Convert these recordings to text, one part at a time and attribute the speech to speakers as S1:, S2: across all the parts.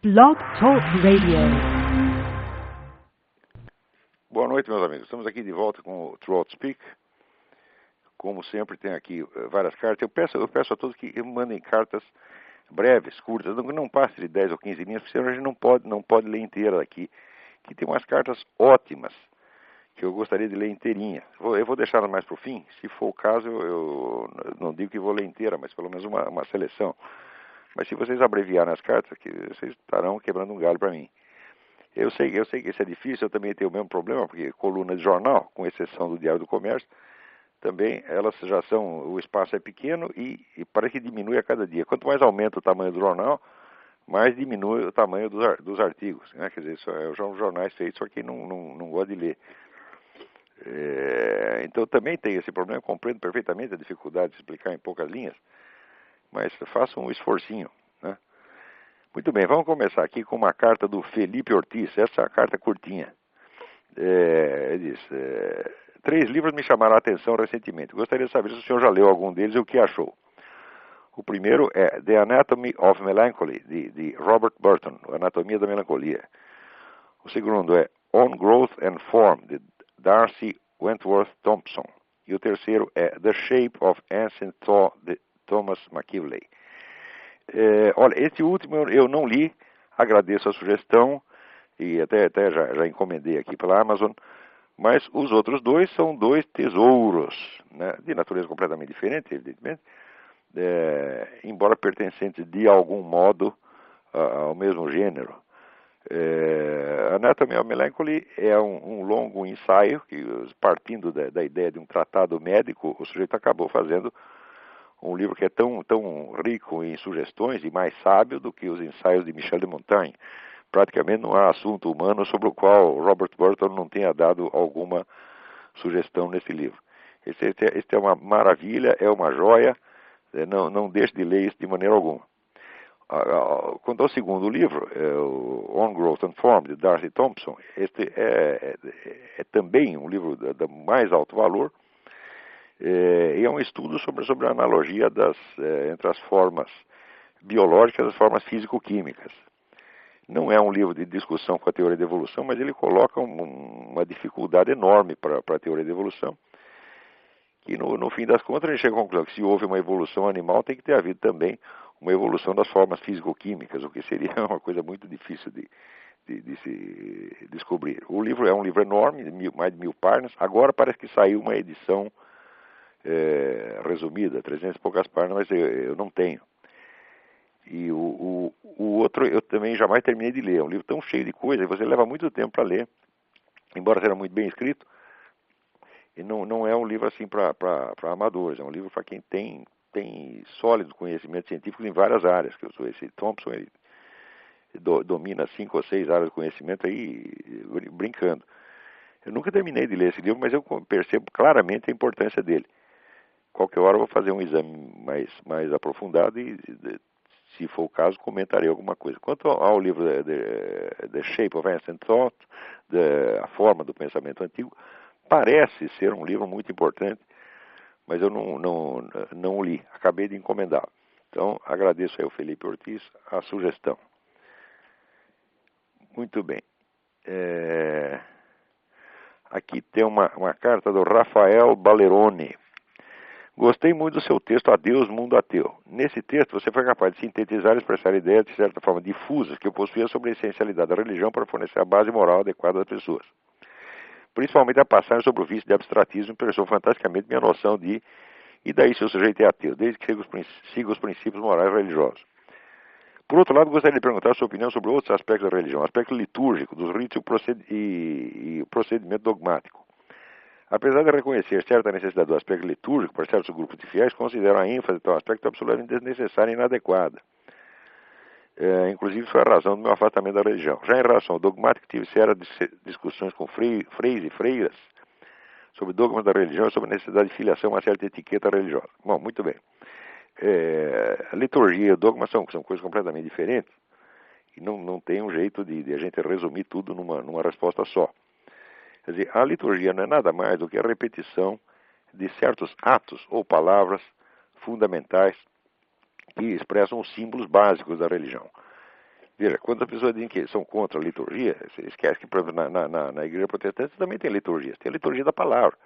S1: Blog Talk Radio.
S2: Boa noite, meus amigos. Estamos aqui de volta com o Throat Speak. Como sempre, tem aqui várias cartas. Eu peço a todos que mandem cartas breves, curtas, não passe de 10 ou 15 linhas, porque senão a gente não pode ler inteira aqui. Que tem umas cartas ótimas que eu gostaria de ler inteirinha. Eu vou deixá-las mais para o fim. Se for o caso, eu não digo que vou ler inteira, mas pelo menos uma seleção. Mas se vocês abreviarem as cartas, que vocês estarão quebrando um galho para mim. Eu sei que isso é difícil, eu também tenho o mesmo problema, porque coluna de jornal, com exceção do Diário do Comércio, também elas já são, o espaço é pequeno e parece que diminui a cada dia. Quanto mais aumenta o tamanho do jornal, mais diminui o tamanho dos artigos, né? Quer dizer, são jornais feitos só quem não gosta de ler. Então também tem esse problema, eu compreendo perfeitamente a dificuldade de explicar em poucas linhas, mas faça um esforcinho, né? Muito bem, vamos começar aqui com uma carta do Felipe Ortiz, essa carta curtinha. Ele diz, 3 livros me chamaram a atenção recentemente. Gostaria de saber se o senhor já leu algum deles e o que achou. O primeiro é The Anatomy of Melancholy, de Robert Burton, Anatomia da Melancolia. O segundo é On Growth and Form, de Darcy Wentworth Thompson. E o terceiro é The Shape of Ancient Thought, de Thomas McKinley. Olha, esse último eu não li, agradeço a sugestão e até já encomendei aqui pela Amazon, mas os outros dois são 2 tesouros, né, de natureza completamente diferente, evidentemente, embora pertencentes de algum modo ao mesmo gênero. Anatomy of Melancholy é um longo ensaio, que partindo da ideia de um tratado médico, o sujeito acabou fazendo um livro que é tão rico em sugestões e mais sábio do que os ensaios de Michel de Montaigne. Praticamente não há assunto humano sobre o qual Robert Burton não tenha dado alguma sugestão nesse livro. Este é uma maravilha, é uma joia, não deixe de ler isso de maneira alguma. Quanto ao segundo livro, o On Growth and Form, de Darcy Thompson, este é também um livro de mais alto valor, e é um estudo sobre a analogia entre as formas biológicas e as formas físico-químicas. Não é um livro de discussão com a teoria da evolução, mas ele coloca uma dificuldade enorme para a teoria da evolução, que no fim das contas a gente chega à conclusão que se houve uma evolução animal, tem que ter havido também uma evolução das formas físico-químicas, o que seria uma coisa muito difícil de se descobrir. O livro é um livro enorme, mais de 1000 páginas. Agora parece que saiu uma edição resumida, 300 e poucas páginas, mas eu não tenho. E o outro eu também jamais terminei de ler. É um livro tão cheio de coisas, você leva muito tempo para ler, embora seja muito bem escrito. E não é um livro assim para amadores, é um livro para quem tem sólidos conhecimentos científicos em várias áreas. Que eu sou esse Thompson, ele domina 5 ou 6 áreas de conhecimento aí, brincando. Eu nunca terminei de ler esse livro, mas eu percebo claramente a importância dele. Qualquer hora eu vou fazer um exame mais aprofundado e, se for o caso, comentarei alguma coisa. Quanto ao livro The Shape of Ancient Thought, a forma do pensamento antigo, parece ser um livro muito importante, mas eu não o li, acabei de encomendá-lo. Então, agradeço aí ao Felipe Ortiz a sugestão. Muito bem. Aqui tem uma carta do Rafael Baleroni. Gostei muito do seu texto Adeus, Mundo Ateu. Nesse texto, você foi capaz de sintetizar e expressar ideias de certa forma difusas que eu possuía sobre a essencialidade da religião para fornecer a base moral adequada às pessoas. Principalmente a passagem sobre o vício de abstratismo expressou fantasticamente minha noção de e daí se o sujeito é ateu, desde que siga os princípios morais religiosos. Por outro lado, gostaria de perguntar a sua opinião sobre outros aspectos da religião, o aspecto litúrgico, dos ritos e o procedimento dogmático. Apesar de reconhecer certa necessidade do aspecto litúrgico para certos grupos de fiéis, considero a ênfase de tal aspecto absolutamente desnecessária e inadequada. Inclusive foi a razão do meu afastamento da religião. Já em relação ao dogmático, tive sérias discussões com freis e freiras sobre dogmas da religião e sobre a necessidade de filiação a uma certa etiqueta religiosa. Bom, muito bem. A liturgia e o dogma são coisas completamente diferentes e não tem um jeito de a gente resumir tudo numa resposta só. Quer dizer, a liturgia não é nada mais do que a repetição de certos atos ou palavras fundamentais que expressam os símbolos básicos da religião. Veja, quando as pessoas dizem que são contra a liturgia, você esquece que, por exemplo, na igreja protestante também tem liturgia. Tem a liturgia da palavra.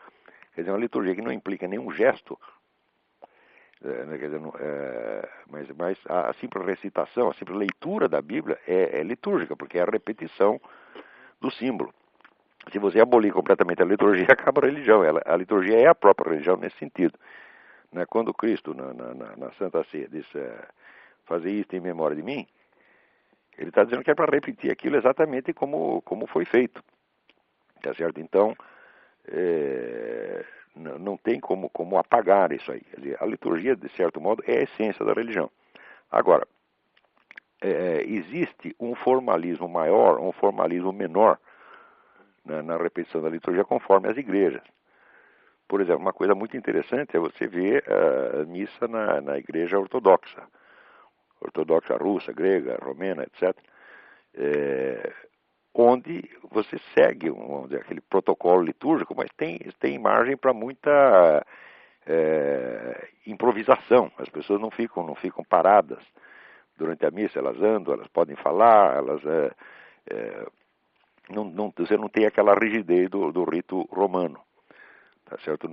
S2: Quer dizer, uma liturgia que não implica nenhum gesto, né, quer dizer, mas a simples recitação, a simples leitura da Bíblia é litúrgica, porque é a repetição do símbolo. Se você abolir completamente a liturgia, acaba a religião. A liturgia é a própria religião nesse sentido. Né? Quando Cristo, na Santa Ceia, diz, fazer isto em memória de mim, ele está dizendo que é para repetir aquilo exatamente como foi feito. Tá certo? Então, não tem como apagar isso aí. Quer dizer, a liturgia, de certo modo, é a essência da religião. Agora, existe um formalismo maior, um formalismo menor na repetição da liturgia conforme as igrejas. Por exemplo, uma coisa muito interessante é você ver a missa na igreja ortodoxa russa, grega, romena, etc., onde você segue vamos dizer, aquele protocolo litúrgico, mas tem margem para muita improvisação. As pessoas não ficam paradas durante a missa, elas andam, elas podem falar, você não tem aquela rigidez do rito romano. Tá certo?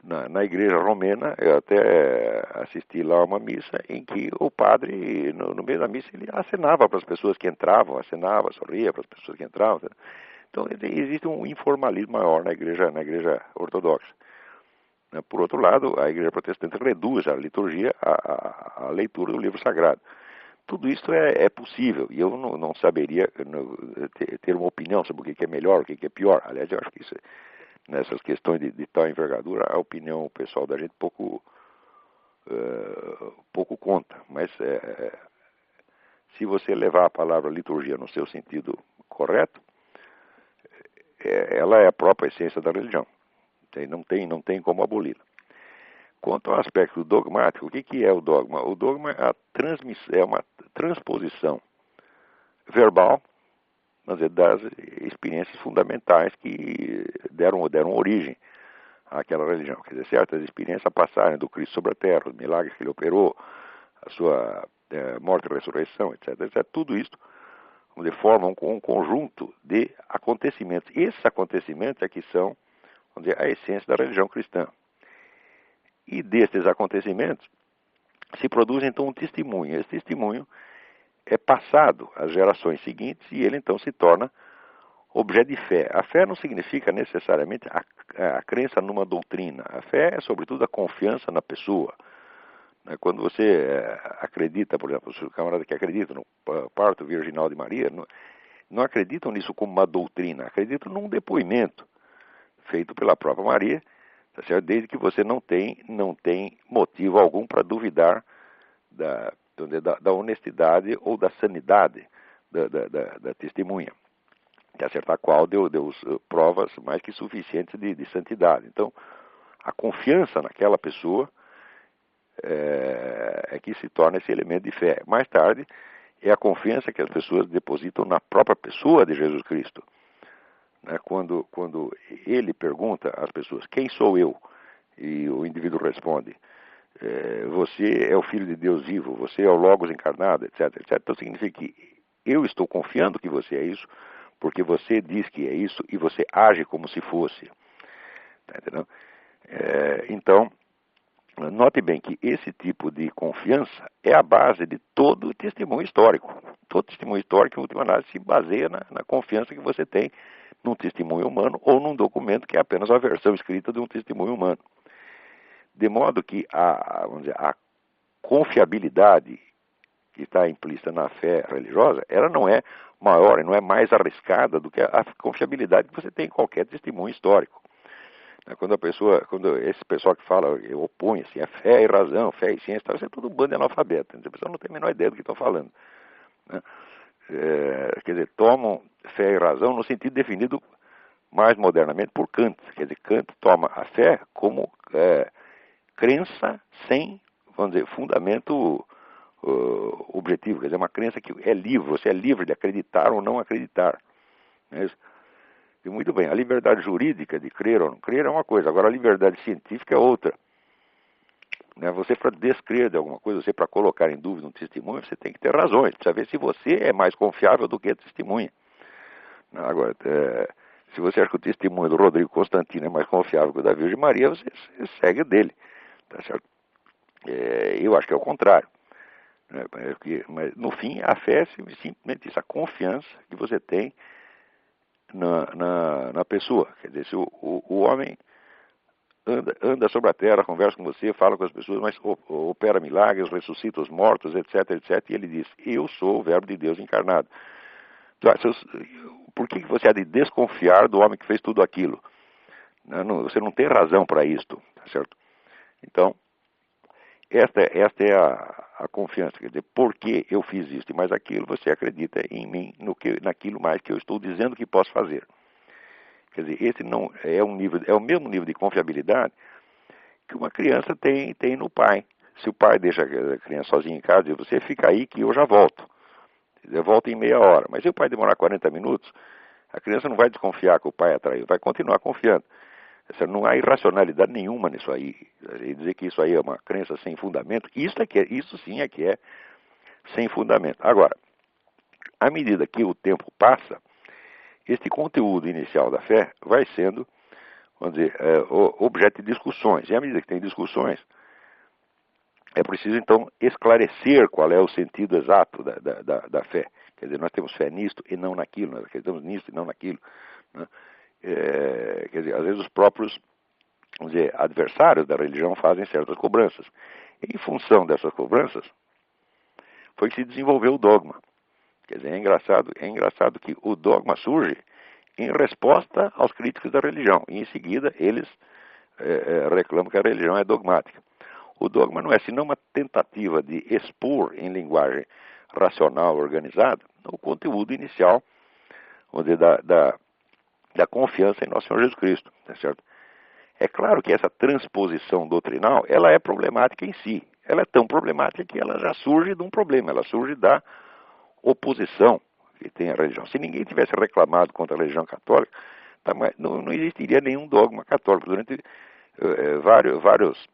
S2: Na igreja romena, eu até assisti lá uma missa em que o padre, no meio da missa, ele acenava para as pessoas que entravam, acenava, sorria para as pessoas que entravam. Então, existe um informalismo maior na igreja ortodoxa. Por outro lado, a igreja protestante reduz a liturgia à leitura do livro sagrado. Tudo isso é possível, e eu não saberia ter uma opinião sobre o que é melhor, o que é pior. Aliás, eu acho que nessas questões de tal envergadura, a opinião pessoal da gente pouco conta. Mas se você levar a palavra liturgia no seu sentido correto, ela é a própria essência da religião. Não tem como aboli-la. Quanto ao aspecto dogmático, o que é o dogma? O dogma é uma transposição verbal, das experiências fundamentais que deram origem àquela religião. Quer dizer, certas experiências, a passagem do Cristo sobre a terra, os milagres que ele operou, a sua morte e ressurreição, etc. Tudo isso formam um conjunto de acontecimentos. Esses acontecimentos é que são, vamos dizer, a essência da religião cristã. E destes acontecimentos se produz então um testemunho. Esse testemunho é passado às gerações seguintes e ele então se torna objeto de fé. A fé não significa necessariamente a crença numa doutrina. A fé é sobretudo a confiança na pessoa. Quando você acredita, por exemplo, os camaradas que acreditam no parto virginal de Maria, não acreditam nisso como uma doutrina, acreditam num depoimento feito pela própria Maria, tá certo? Desde que você não tem motivo algum para duvidar da honestidade ou da sanidade da testemunha, tá certo? A qual deu provas mais que suficientes de santidade. Então, a confiança naquela pessoa é que se torna esse elemento de fé. Mais tarde, é a confiança que as pessoas depositam na própria pessoa de Jesus Cristo. Quando ele pergunta às pessoas, quem sou eu? E o indivíduo responde, você é o Filho de Deus vivo, você é o Logos encarnado, etc. Então significa que eu estou confiando que você é isso, porque você diz que é isso e você age como se fosse. Tá entendendo? Então, note bem que esse tipo de confiança é a base de todo testemunho histórico. Todo testemunho histórico, em última análise, se baseia na confiança que você tem num testemunho humano ou num documento que é apenas a versão escrita de um testemunho humano. De modo que vamos dizer, a confiabilidade que está implícita na fé religiosa, ela não é maior e não é mais arriscada do que a confiabilidade que você tem em qualquer testemunho histórico. Quando esse pessoal que fala, opõe assim, a fé e razão, fé e ciência, isso é tudo um bando de analfabeto. A pessoa não tem a menor ideia do que estão falando. Né? Quer dizer, tomam fé e razão no sentido definido mais modernamente por Kant. Quer dizer, Kant toma a fé como crença sem, vamos dizer, fundamento objetivo. Quer dizer, uma crença que é livre, você é livre de acreditar ou não acreditar. Não é isso? E muito bem, a liberdade jurídica de crer ou não crer é uma coisa, agora a liberdade científica é outra. Né? Você, para descrer de alguma coisa, você, para colocar em dúvida um testemunho, você tem que ter razões. Precisa ver se você é mais confiável do que a testemunha. Agora, se você acha que o testemunho do Rodrigo Constantino é mais confiável que o da Virgem Maria, você segue dele. Tá certo? Eu acho que é o contrário. Né? Mas, no fim, a fé é simplesmente isso, a confiança que você tem na pessoa. Quer dizer, se o homem anda sobre a terra, conversa com você, fala com as pessoas, mas opera milagres, ressuscita os mortos, etc, etc, e ele diz, eu sou o Verbo de Deus encarnado. Então, por que você há de desconfiar do homem que fez tudo aquilo? Você não tem razão para isto, tá certo? Então, esta é a confiança, quer dizer, por que eu fiz isso e mais aquilo, você acredita em mim, naquilo mais que eu estou dizendo que posso fazer. Quer dizer, esse não é é o mesmo nível de confiabilidade que uma criança tem no pai. Se o pai deixa a criança sozinha em casa, diz, você fica aí que eu já volto. Eu volto em meia hora. Mas se o pai demorar 40 minutos, a criança não vai desconfiar que o pai é traído, vai continuar confiando. Não há irracionalidade nenhuma nisso aí. E dizer que isso aí é uma crença sem fundamento, isso sim é que é sem fundamento. Agora, à medida que o tempo passa, este conteúdo inicial da fé vai sendo, vamos dizer, objeto de discussões. E à medida que tem discussões, é preciso, então, esclarecer qual é o sentido exato da fé. Quer dizer, nós temos fé nisto e não naquilo, nós acreditamos nisto e não naquilo. Né? Quer dizer, às vezes os próprios, vamos dizer, adversários da religião fazem certas cobranças. E, em função dessas cobranças, foi que se desenvolveu o dogma. Quer dizer, é engraçado que o dogma surge em resposta aos críticos da religião. E, em seguida, eles reclamam que a religião é dogmática. O dogma não é senão uma tentativa de expor em linguagem racional, organizada, o conteúdo inicial, vamos dizer, da confiança em nosso Senhor Jesus Cristo, tá certo? É claro que essa transposição doutrinal, ela é problemática em si. Ela é tão problemática que ela já surge de um problema, ela surge da oposição que tem à religião. Se ninguém tivesse reclamado contra a religião católica, não existiria nenhum dogma católico. Durante vários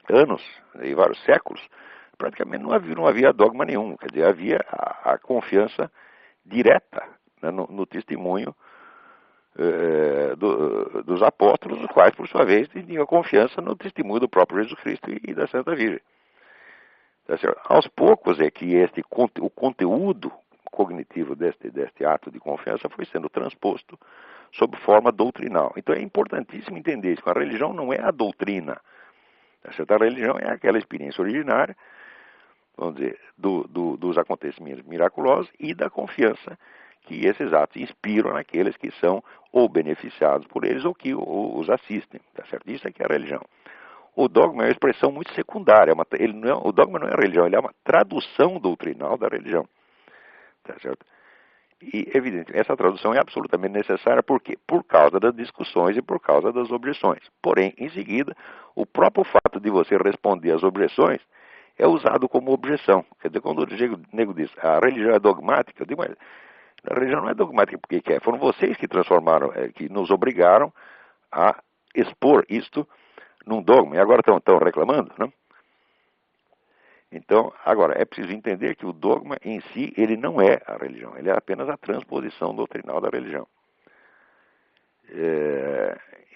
S2: anos e vários séculos, praticamente não havia dogma nenhum. Quer dizer, havia a confiança direta, né, no testemunho dos apóstolos, os quais, por sua vez, tinham confiança no testemunho do próprio Jesus Cristo e da Santa Virgem. Tá certo? Aos poucos é que o conteúdo cognitivo deste ato de confiança foi sendo transposto sob forma doutrinal. Então é importantíssimo entender isso. A religião não é a doutrina. Tá certo? A religião é aquela experiência originária, vamos dizer, dos acontecimentos miraculosos e da confiança que esses atos inspiram naqueles que são ou beneficiados por eles ou que os assistem. Tá certo? Isso é que é a religião. O dogma é uma expressão muito secundária. O dogma não é a religião, ele é uma tradução doutrinal da religião. Tá certo? E, evidente, essa tradução é absolutamente necessária, por quê? Por causa das discussões e por causa das objeções. Porém, em seguida, o próprio fato de você responder às objeções é usado como objeção. Quer dizer, quando o nego diz, a religião é dogmática, eu digo, mas a religião não é dogmática porque quer. Foram vocês que transformaram, que nos obrigaram a expor isto num dogma. E agora estão reclamando, não? Então, agora, é preciso entender que o dogma em si, ele não é a religião, ele é apenas a transposição doutrinal da religião.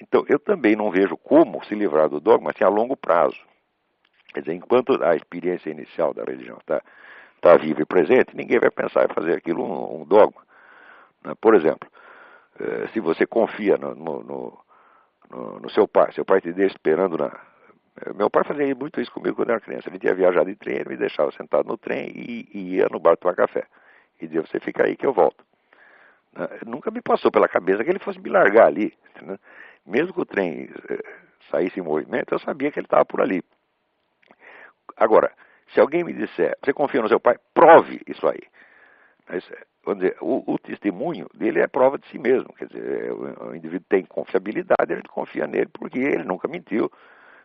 S2: Então, eu também não vejo como se livrar do dogma assim, a longo prazo. Quer dizer, enquanto a experiência inicial da religião está viva e presente, ninguém vai pensar em fazer aquilo um dogma. Né? Por exemplo, se você confia no seu pai te deixa esperando Meu pai fazia muito isso comigo quando eu era criança. Ele tinha viajado de trem, ele me deixava sentado no trem e ia no bar tomar café. E dizia, você fica aí que eu volto. Nunca me passou pela cabeça que ele fosse me largar ali. Né? Mesmo que o trem saísse em movimento, eu sabia que ele estava por ali. Agora, se alguém me disser, você confia no seu pai, prove isso aí. Mas, vamos dizer, o testemunho dele é prova de si mesmo. Quer dizer, o indivíduo tem confiabilidade, a gente confia nele porque ele nunca mentiu.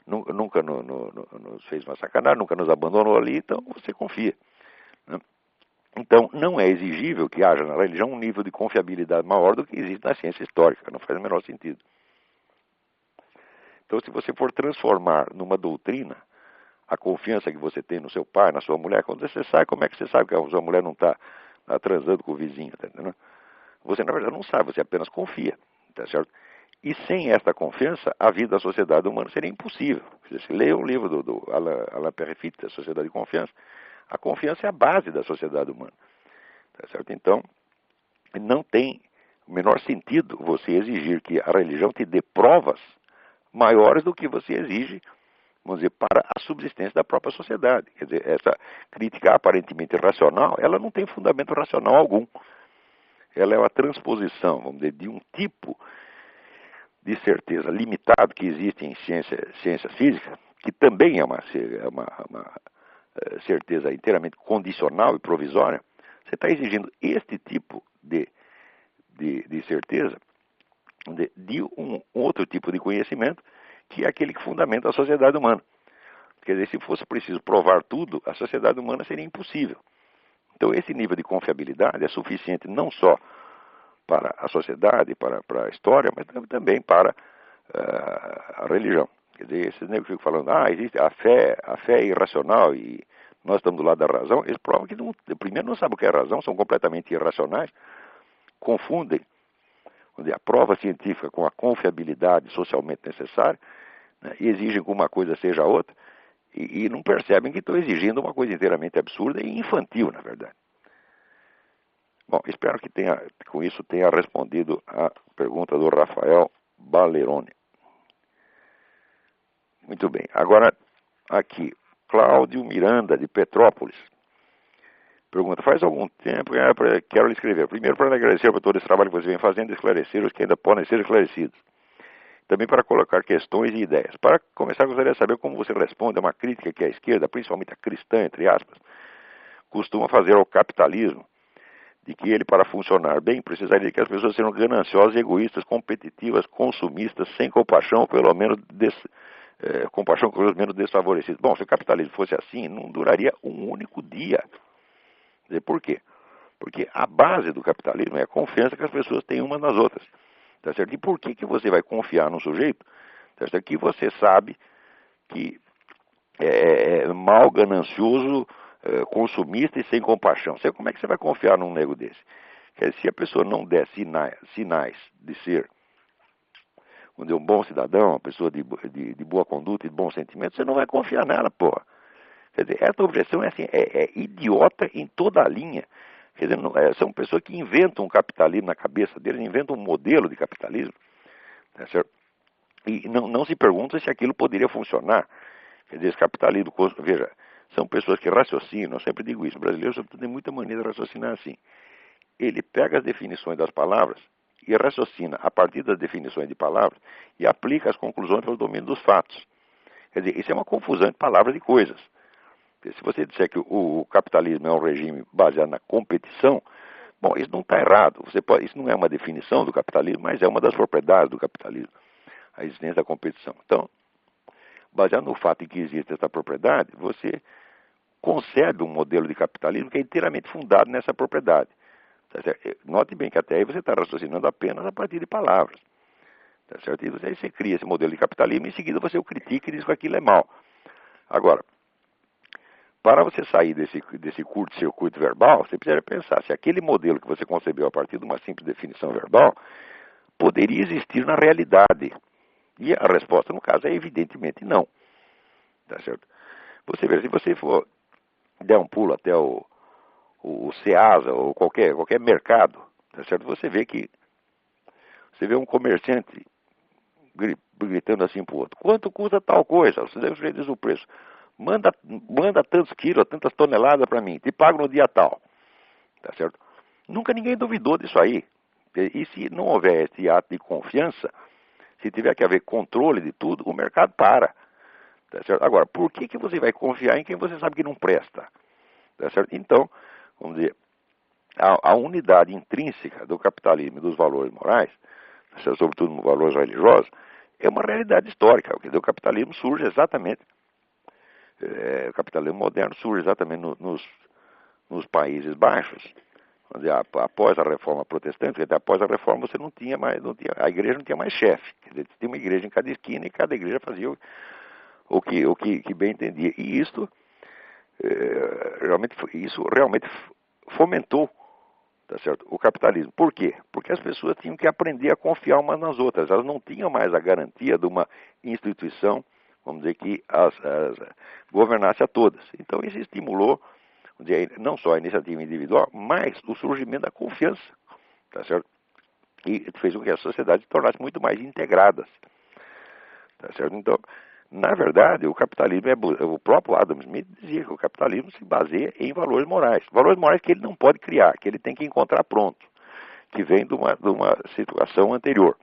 S2: Nunca nos fez uma sacanagem, nunca nos abandonou ali, então você confia. Né? Então, não é exigível que haja na religião um nível de confiabilidade maior do que existe na ciência histórica, não faz o menor sentido. Então, se você for transformar numa doutrina a confiança que você tem no seu pai, na sua mulher. Quando você sai, como é que você sabe que a sua mulher não está transando com o vizinho? Tá entendendo? Você, na verdade, não sabe, você apenas confia. Tá certo? E sem esta confiança, a vida da sociedade humana seria impossível. Você lê o livro do Alain Périfitte, A Sociedade de Confiança. A confiança é a base da sociedade humana. Tá certo? Então, não tem o menor sentido você exigir que a religião te dê provas maiores do que você exige, vamos dizer, para a subsistência da própria sociedade. Quer dizer, essa crítica aparentemente racional, ela não tem fundamento racional algum. Ela é uma transposição, vamos dizer, de um tipo de certeza limitado que existe em ciência física, que também é uma certeza inteiramente condicional e provisória. Você está exigindo este tipo de certeza de um outro tipo de conhecimento, que é aquele que fundamenta a sociedade humana. Quer dizer, se fosse preciso provar tudo, a sociedade humana seria impossível. Então, esse nível de confiabilidade é suficiente não só para a sociedade, para a história, mas também para a religião. Quer dizer, esses negros ficam falando, existe a fé é irracional e nós estamos do lado da razão. Eles provam que, primeiro, não sabem o que é razão, são completamente irracionais, confundem a prova científica com a confiabilidade socialmente necessária, né, e exigem que uma coisa seja outra, e não percebem que estão exigindo uma coisa inteiramente absurda e infantil, na verdade. Bom, espero que com isso tenha respondido a pergunta do Rafael Balerone. Muito bem. Agora, aqui, Cláudio Miranda, de Petrópolis. Pergunta, faz algum tempo que quero lhe escrever. Primeiro, para lhe agradecer por todo esse trabalho que você vem fazendo e esclarecer os que ainda podem ser esclarecidos. Também para colocar questões e ideias. Para começar, gostaria de saber como você responde a uma crítica que a esquerda, principalmente a cristã, entre aspas, costuma fazer ao capitalismo, de que ele, para funcionar bem, precisaria que as pessoas sejam gananciosas, egoístas, competitivas, consumistas, sem compaixão, pelo menos compaixão com os menos desfavorecidos. Bom, se o capitalismo fosse assim, não duraria um único dia. Por quê? Porque a base do capitalismo é a confiança que as pessoas têm umas nas outras. Tá certo? E por que você vai confiar num sujeito, tá certo, que você sabe que é mal, ganancioso, consumista e sem compaixão? Como é que você vai confiar num nego desse? Se a pessoa não der sinais de ser um bom cidadão, uma pessoa de boa conduta e de bons sentimentos, você não vai confiar nela, porra. Quer dizer, essa objeção é idiota em toda a linha. Quer dizer, são pessoas que inventam um capitalismo na cabeça deles, inventam um modelo de capitalismo, tá certo? E não se perguntam se aquilo poderia funcionar. Quer dizer, esse capitalismo, veja, são pessoas que raciocinam, eu sempre digo isso, o brasileiro sobretudo tem muita maneira de raciocinar assim. Ele pega as definições das palavras e raciocina a partir das definições de palavras e aplica as conclusões pelo domínio dos fatos. Quer dizer, isso é uma confusão de palavras e coisas. Se você disser que o capitalismo é um regime baseado na competição, bom, isso não está errado. Isso não é uma definição do capitalismo, mas é uma das propriedades do capitalismo, a existência da competição. Então, baseado no fato de que existe essa propriedade, você concebe um modelo de capitalismo que é inteiramente fundado nessa propriedade. Tá certo? Note bem que até aí você está raciocinando apenas a partir de palavras. Tá certo? E aí você cria esse modelo de capitalismo e em seguida você o critica e diz que aquilo é mal. Agora, para você sair desse curto-circuito verbal, você precisa pensar se aquele modelo que você concebeu a partir de uma simples definição verbal poderia existir na realidade. E a resposta, no caso, é evidentemente não. Tá certo? Você vê, se você for der um pulo até o Ceasa ou qualquer mercado, tá certo? Você vê um comerciante gritando assim pro outro, quanto custa tal coisa? Você diz o preço. Manda tantos quilos, tantas toneladas para mim, te pago no dia tal. Tá certo? Nunca ninguém duvidou disso aí. E se não houver esse ato de confiança, se tiver que haver controle de tudo, o mercado para. Tá certo? Agora, por que você vai confiar em quem você sabe que não presta? Tá certo? Então, vamos dizer, a unidade intrínseca do capitalismo e dos valores morais, sobretudo nos valores religiosos, é uma realidade histórica. O capitalismo surge exatamente, o capitalismo moderno surge exatamente nos Países Baixos, após a reforma protestante, porque após a reforma você a igreja não tinha mais chefe, quer dizer, tinha uma igreja em cada esquina e cada igreja fazia que bem entendia. E isso realmente fomentou, tá certo, o capitalismo. Por quê? Porque as pessoas tinham que aprender a confiar umas nas outras. Elas não tinham mais a garantia de uma instituição, vamos dizer, que governasse a todas. Então isso estimulou, vamos dizer, não só a iniciativa individual, mas o surgimento da confiança, tá certo? E fez com que as sociedades se tornassem muito mais integradas, tá certo? Então, na verdade, o capitalismo o próprio Adam Smith dizia que o capitalismo se baseia em valores morais que ele não pode criar, que ele tem que encontrar pronto, que vem de uma situação anterior.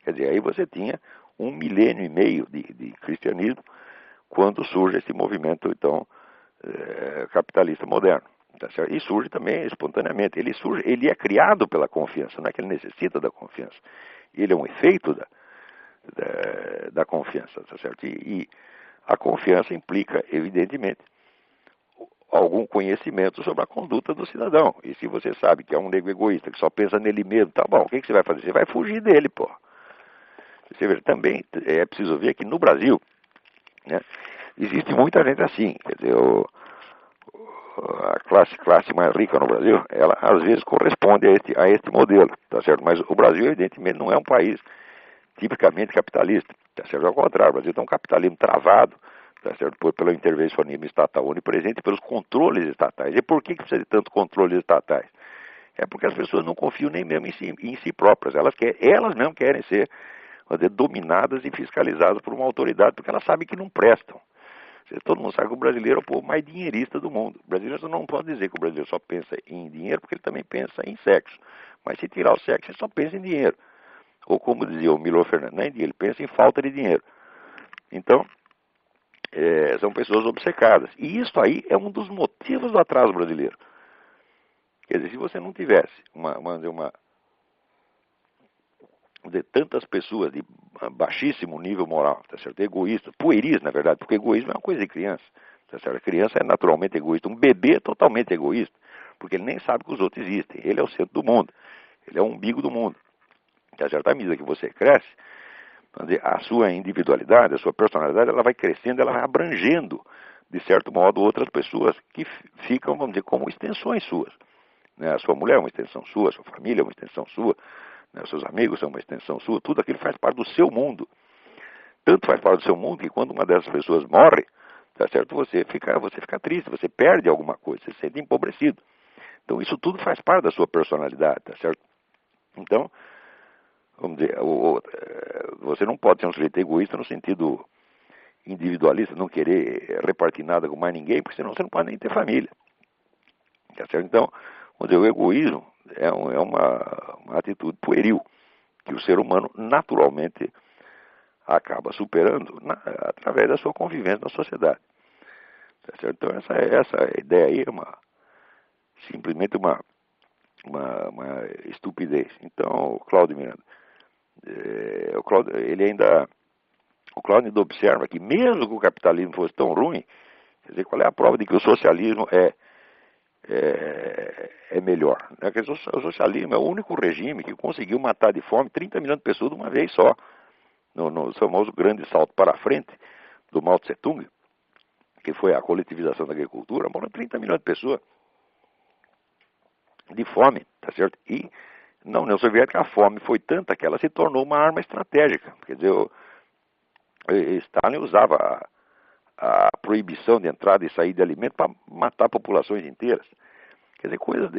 S2: Quer dizer, aí você tinha 1,5 milênio de cristianismo quando surge esse movimento, então, capitalista moderno. Tá certo? E surge também espontaneamente. Ele é criado pela confiança, não é que ele necessita da confiança. Ele é um efeito da confiança, tá certo? E a confiança implica, evidentemente, algum conhecimento sobre a conduta do cidadão. E se você sabe que é um nego egoísta, que só pensa nele mesmo, tá bom, o que você vai fazer? Você vai fugir dele, pô. Você vê, também é preciso ver que no Brasil, né, existe muita gente assim. Quer dizer, a classe mais rica no Brasil, ela às vezes corresponde a este modelo, tá certo? Mas o Brasil, evidentemente, não é um país tipicamente capitalista, tá certo? Ao contrário, o Brasil tem um capitalismo travado, tá certo? Pelo intervencionismo estatal onipresente e pelos controles estatais. E por que precisa de tanto controles estatais? É porque as pessoas não confiam nem mesmo em si próprias. Elas mesmo querem ser, vamos dizer, dominadas e fiscalizadas por uma autoridade, porque elas sabem que não prestam. Todo mundo sabe que o brasileiro é o povo mais dinheirista do mundo. O brasileiro não pode dizer que o brasileiro só pensa em dinheiro, porque ele também pensa em sexo. Mas se tirar o sexo, ele só pensa em dinheiro. Ou como dizia o Milor Fernandes, ele pensa em falta de dinheiro. Então, são pessoas obcecadas. E isso aí é um dos motivos do atraso brasileiro. Quer dizer, se você não tivesse de tantas pessoas de baixíssimo nível moral, tá certo? Egoístas, pueris, na verdade, porque egoísmo é uma coisa de criança, tá certo? A criança é naturalmente egoísta, um bebê é totalmente egoísta, porque ele nem sabe que os outros existem, ele é o centro do mundo, ele é o umbigo do mundo, tá certo? À medida que você cresce, a sua individualidade, a sua personalidade, ela vai crescendo, ela vai abrangendo, de certo modo, outras pessoas que ficam, vamos dizer, como extensões suas, né? A sua mulher é uma extensão sua, a sua família é uma extensão sua, os seus amigos são uma extensão sua, tudo aquilo faz parte do seu mundo. Tanto faz parte do seu mundo que quando uma dessas pessoas morre, tá certo? Você fica triste, você perde alguma coisa, você se sente empobrecido. Então isso tudo faz parte da sua personalidade, tá certo? Então, vamos dizer, você não pode ser um sujeito egoísta no sentido individualista, não querer repartir nada com mais ninguém, porque senão você não pode nem ter família. Tá certo? Então, vamos dizer, o egoísmo é uma atitude pueril, que o ser humano naturalmente acaba superando através da sua convivência na sociedade. Tá certo? Então essa ideia aí é simplesmente uma estupidez. Então o Cláudio Miranda, o Cláudio ainda observa que mesmo que o capitalismo fosse tão ruim, quer dizer, qual é a prova de que o socialismo é melhor? Né? Quer dizer, o socialismo é o único regime que conseguiu matar de fome 30 milhões de pessoas de uma vez só. No famoso grande salto para a frente do Mao Tse Tung, que foi a coletivização da agricultura, morreram 30 milhões de pessoas de fome, tá certo? E na União Soviética a fome foi tanta que ela se tornou uma arma estratégica. Quer dizer, Stalin usava a proibição de entrada e saída de alimento para matar populações inteiras. Quer dizer, coisas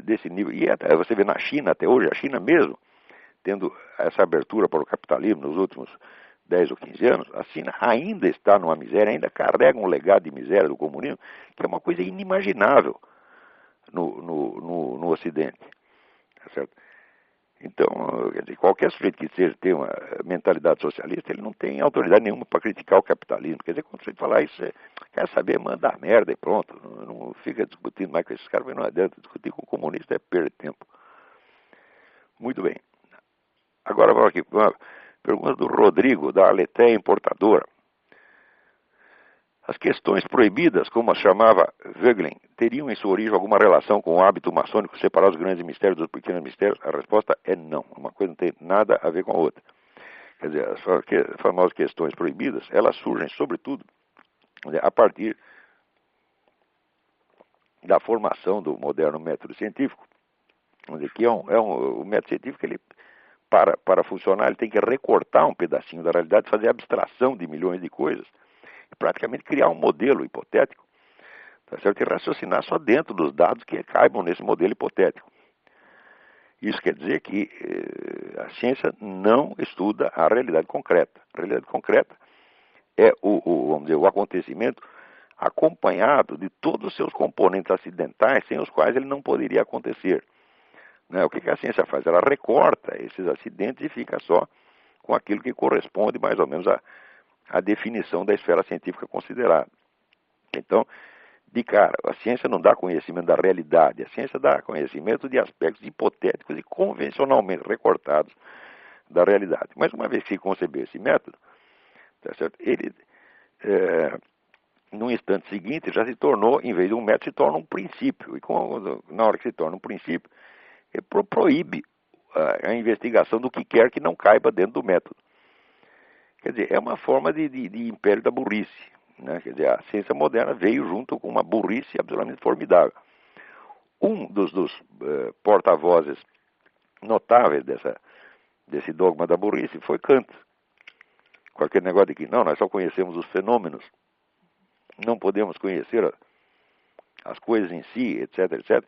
S2: desse nível. E você vê na China até hoje, a China mesmo, tendo essa abertura para o capitalismo nos últimos 10 ou 15 anos, a China ainda está numa miséria, ainda carrega um legado de miséria do comunismo, que é uma coisa inimaginável no Ocidente. Tá certo? Então, quer dizer, qualquer sujeito que seja ter uma mentalidade socialista, ele não tem autoridade nenhuma para criticar o capitalismo. Quer dizer, quando você falar isso, você quer saber, manda a merda e pronto. Não fica discutindo mais com esses caras, porque não adianta. Discutir com o comunista é perder tempo. Muito bem. Agora vamos aqui, uma pergunta do Rodrigo, da Aletéia Importadora. As questões proibidas, como as chamava Voegelin, teriam em sua origem alguma relação com o hábito maçônico de separar os grandes mistérios dos pequenos mistérios? A resposta é não. Uma coisa não tem nada a ver com a outra. Quer dizer, as famosas questões proibidas, elas surgem, sobretudo, a partir da formação do moderno método científico, que o método científico, ele, para funcionar, ele tem que recortar um pedacinho da realidade, fazer abstração de milhões de coisas, e praticamente criar um modelo hipotético, tá certo? E raciocinar só dentro dos dados que caibam nesse modelo hipotético. Isso quer dizer que a ciência não estuda a realidade concreta. A realidade concreta é vamos dizer, o acontecimento acompanhado de todos os seus componentes acidentais, sem os quais ele não poderia acontecer. Né? O que a ciência faz? Ela recorta esses acidentes e fica só com aquilo que corresponde mais ou menos à definição da esfera científica considerada. Então, de cara, a ciência não dá conhecimento da realidade, a ciência dá conhecimento de aspectos hipotéticos e convencionalmente recortados da realidade. Mas uma vez que se concebeu esse método, tá certo? Ele, no instante seguinte, já se tornou, em vez de um método, se torna um princípio. E na hora que se torna um princípio, ele proíbe a investigação do que quer que não caiba dentro do método. Quer dizer, é uma forma de império da burrice. Né? Quer dizer, a ciência moderna veio junto com uma burrice absolutamente formidável. Um dos porta-vozes notáveis desse dogma da burrice foi Kant. Com aquele negócio de que, não, nós só conhecemos os fenômenos, não podemos conhecer as coisas em si, etc, etc.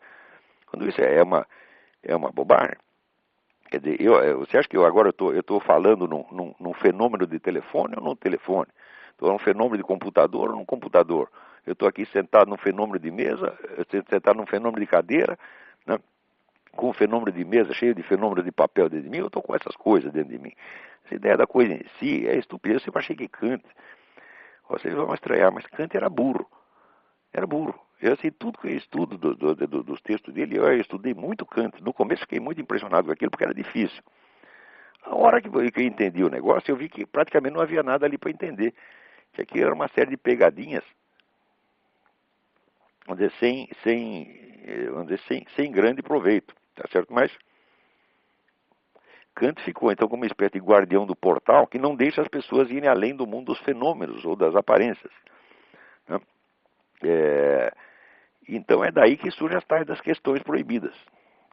S2: Quando isso é uma bobagem. Quer dizer, você acha que agora eu estou falando num fenômeno de telefone ou num telefone? Estou num fenômeno de computador ou num computador? Eu estou aqui sentado num fenômeno de mesa, sentado num fenômeno de cadeira, né? Com um fenômeno de mesa cheio de fenômeno de papel dentro de mim, eu estou com essas coisas dentro de mim. Essa ideia da coisa em si é estupidez. Eu sempre achei que Kant, vocês vão estranhar, mas Kant era burro. Era burro. Eu sei tudo que eu estudo dos textos dele, eu estudei muito Kant. No começo fiquei muito impressionado com aquilo, porque era difícil. A hora que eu entendi o negócio, eu vi que praticamente não havia nada ali para entender. Que aqui era uma série de pegadinhas, vamos dizer, sem grande proveito, tá certo? Mas Kant ficou então como uma espécie de guardião do portal que não deixa as pessoas irem além do mundo dos fenômenos ou das aparências. Né? Então é daí que surgem as tais das questões proibidas.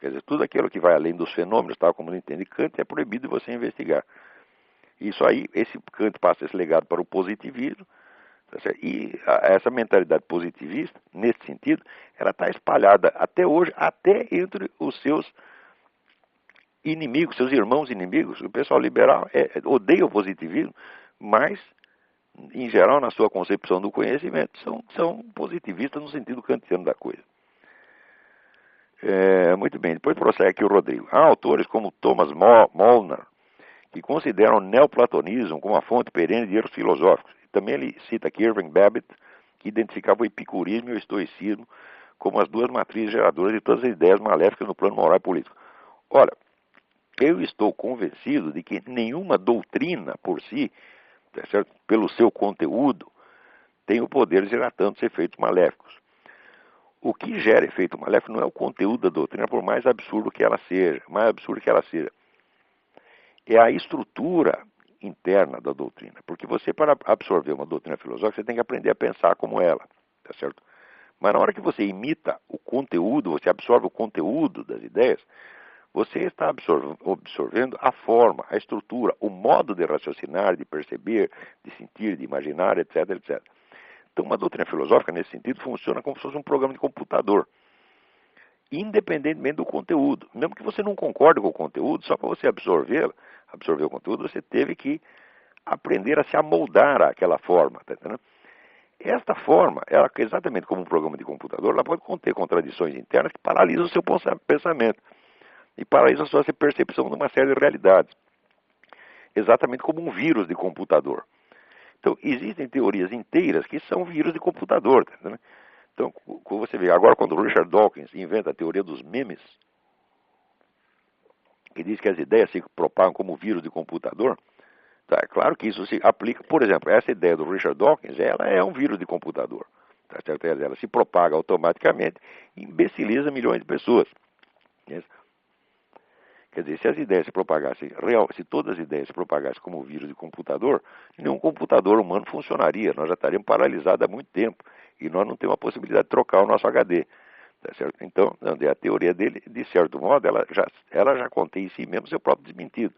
S2: Quer dizer, tudo aquilo que vai além dos fenômenos, tal como ele entende Kant, é proibido de você investigar. Isso aí, esse Kant passa esse legado para o positivismo, tá certo? E essa mentalidade positivista, nesse sentido, ela está espalhada até hoje, até entre os seus inimigos, seus irmãos inimigos. O pessoal liberal odeia o positivismo, mas, em geral, na sua concepção do conhecimento, são positivistas no sentido kantiano da coisa. Muito bem, depois prossegue aqui o Rodrigo. Há autores como Thomas Molnar, que consideram o neoplatonismo como a fonte perene de erros filosóficos. Também ele cita aqui Irving Babbitt, que identificava o epicurismo e o estoicismo como as duas matrizes geradoras de todas as ideias maléficas no plano moral e político. Olha, eu estou convencido de que nenhuma doutrina por si, tá certo? Pelo seu conteúdo, tem o poder de gerar tantos efeitos maléficos. O que gera efeito maléfico não é o conteúdo da doutrina, por mais absurdo que ela seja, é a estrutura interna da doutrina. Porque você, para absorver uma doutrina filosófica, você tem que aprender a pensar como ela, tá certo? Mas na hora que você imita o conteúdo, você absorve o conteúdo das ideias, você está absorvendo a forma, a estrutura, o modo de raciocinar, de perceber, de sentir, de imaginar, etc, etc. Então, uma doutrina filosófica, nesse sentido, funciona como se fosse um programa de computador, independentemente do conteúdo. Mesmo que você não concorde com o conteúdo, só para você absorver o conteúdo, você teve que aprender a se amoldar àquela forma, tá entendendo? Esta forma, ela, exatamente como um programa de computador, ela pode conter contradições internas que paralisam o seu pensamento e paralisam a sua percepção de uma série de realidades. Exatamente como um vírus de computador. Então, existem teorias inteiras que são vírus de computador, tá entendendo? Então, como você vê, agora quando o Richard Dawkins inventa a teoria dos memes, que diz que as ideias se propagam como vírus de computador, tá, é claro que isso se aplica, por exemplo, essa ideia do Richard Dawkins, ela é um vírus de computador, tá certo? Ela se propaga automaticamente e imbeciliza milhões de pessoas. Quer dizer, se as ideias se propagassem, se todas as ideias se propagassem como vírus de computador, nenhum computador humano funcionaria, nós já estaríamos paralisados há muito tempo, e nós não temos a possibilidade de trocar o nosso HD. Tá certo? Então, a teoria dele, de certo modo, ela já contém em si mesmo seu próprio desmentido.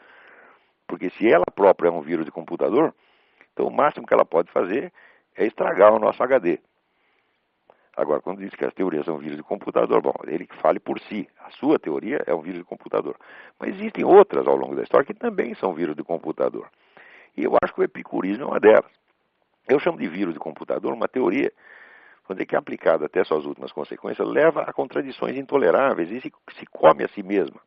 S2: Porque se ela própria é um vírus de computador, então o máximo que ela pode fazer é estragar o nosso HD. Agora, quando diz que as teorias são vírus de computador, bom, ele que fale por si. A sua teoria é um vírus de computador. Mas existem outras ao longo da história que também são vírus de computador. E eu acho que o epicurismo é uma delas. Eu chamo de vírus de computador uma teoria, quando é que é aplicada até suas últimas consequências, leva a contradições intoleráveis e se come a si mesma,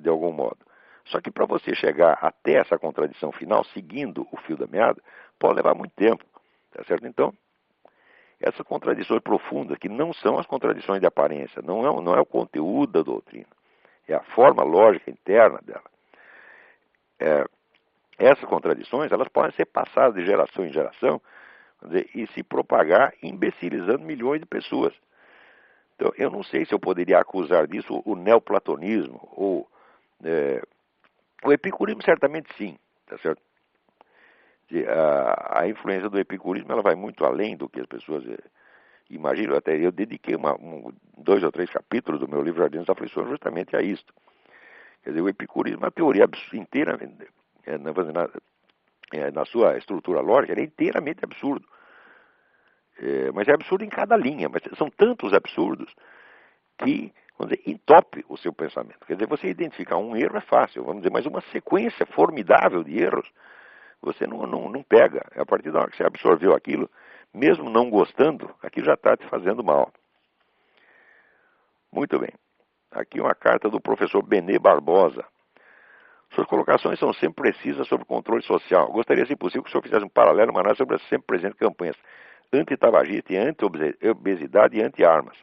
S2: de algum modo. Só que para você chegar até essa contradição final, seguindo o fio da meada, pode levar muito tempo. Tá certo? Então, essas contradições profundas, que não são as contradições de aparência, não é o conteúdo da doutrina, é a forma lógica interna dela. Essas contradições, elas podem ser passadas de geração em geração, e se propagar imbecilizando milhões de pessoas. Então, eu não sei se eu poderia acusar disso o neoplatonismo ou o epicurismo, certamente sim, tá certo? A influência do epicurismo ela vai muito além do que as pessoas imaginam. Até eu dediquei 2 ou 3 capítulos do meu livro Jardim das Aflições justamente a isso. Quer dizer, o epicurismo é uma teoria inteira, na sua estrutura lógica, ele é inteiramente absurdo. Mas é absurdo em cada linha, mas são tantos absurdos que, vamos dizer, entope o seu pensamento. Quer dizer, você identificar um erro é fácil, vamos dizer, mas uma sequência formidável de erros, você não pega. A partir da hora que você absorveu aquilo, mesmo não gostando, aquilo já está te fazendo mal. Muito bem. Aqui uma carta do professor Benê Barbosa. Suas colocações são sempre precisas sobre o controle social. Gostaria, se possível, que o senhor fizesse um paralelo, uma análise sobre as sempre presentes campanhas anti-tabagista, anti-obesidade e anti-armas.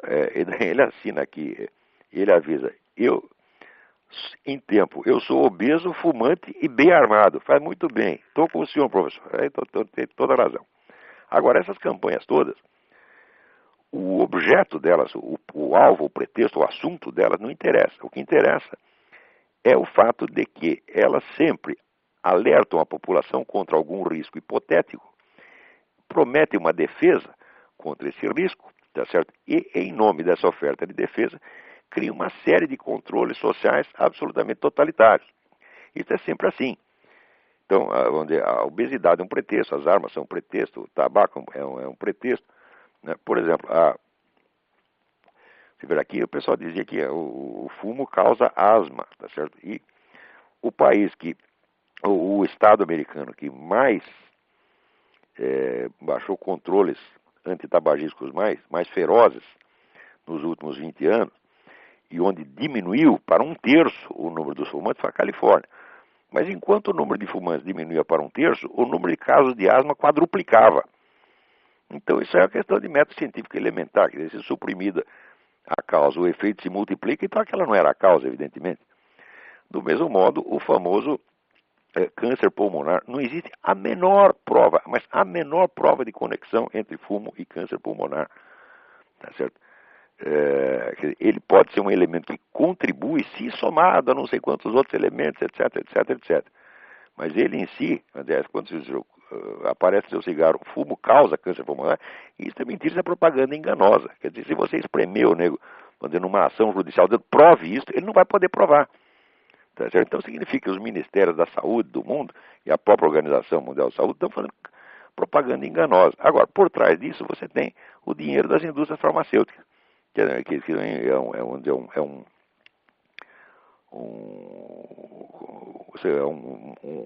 S2: Ele assina aqui, ele avisa, em tempo, eu sou obeso, fumante e bem armado. Faz muito bem. Estou com o senhor, professor. Tem toda a razão. Agora, essas campanhas todas, o objeto delas, o alvo, o pretexto, o assunto delas não interessa. O que interessa é o fato de que elas sempre alertam a população contra algum risco hipotético, prometem uma defesa contra esse risco, tá certo? E, em nome dessa oferta de defesa, cria uma série de controles sociais absolutamente totalitários. Isso é sempre assim. Então, a obesidade é um pretexto, as armas são um pretexto, o tabaco é um pretexto. Né? Por exemplo, você vê aqui, o pessoal dizia que o fumo causa asma, tá certo? E o país o Estado americano que mais baixou controles antitabagísticos mais ferozes nos últimos 20 anos, e onde diminuiu para 1/3 o número dos fumantes foi a Califórnia. Mas enquanto o número de fumantes diminuía para 1/3, o número de casos de asma quadruplicava. Então isso é uma questão de método científico elementar, quer dizer, se suprimida a causa, o efeito se multiplica, então aquela não era a causa, evidentemente. Do mesmo modo, o famoso câncer pulmonar, não existe a menor prova, mas a menor prova de conexão entre fumo e câncer pulmonar. Tá certo? Ele pode ser um elemento que contribui, se somado a não sei quantos outros elementos, etc, etc, etc. Mas ele em si, quando aparece seu cigarro, o fumo causa câncer pulmonar, isso é mentira, isso é propaganda enganosa. Quer dizer, se você espremer o nego, numa ação judicial, prove isso, ele não vai poder provar. Tá certo? Então significa que os ministérios da saúde do mundo e a própria Organização Mundial de Saúde estão fazendo propaganda enganosa. Agora, por trás disso, você tem o dinheiro das indústrias farmacêuticas, que é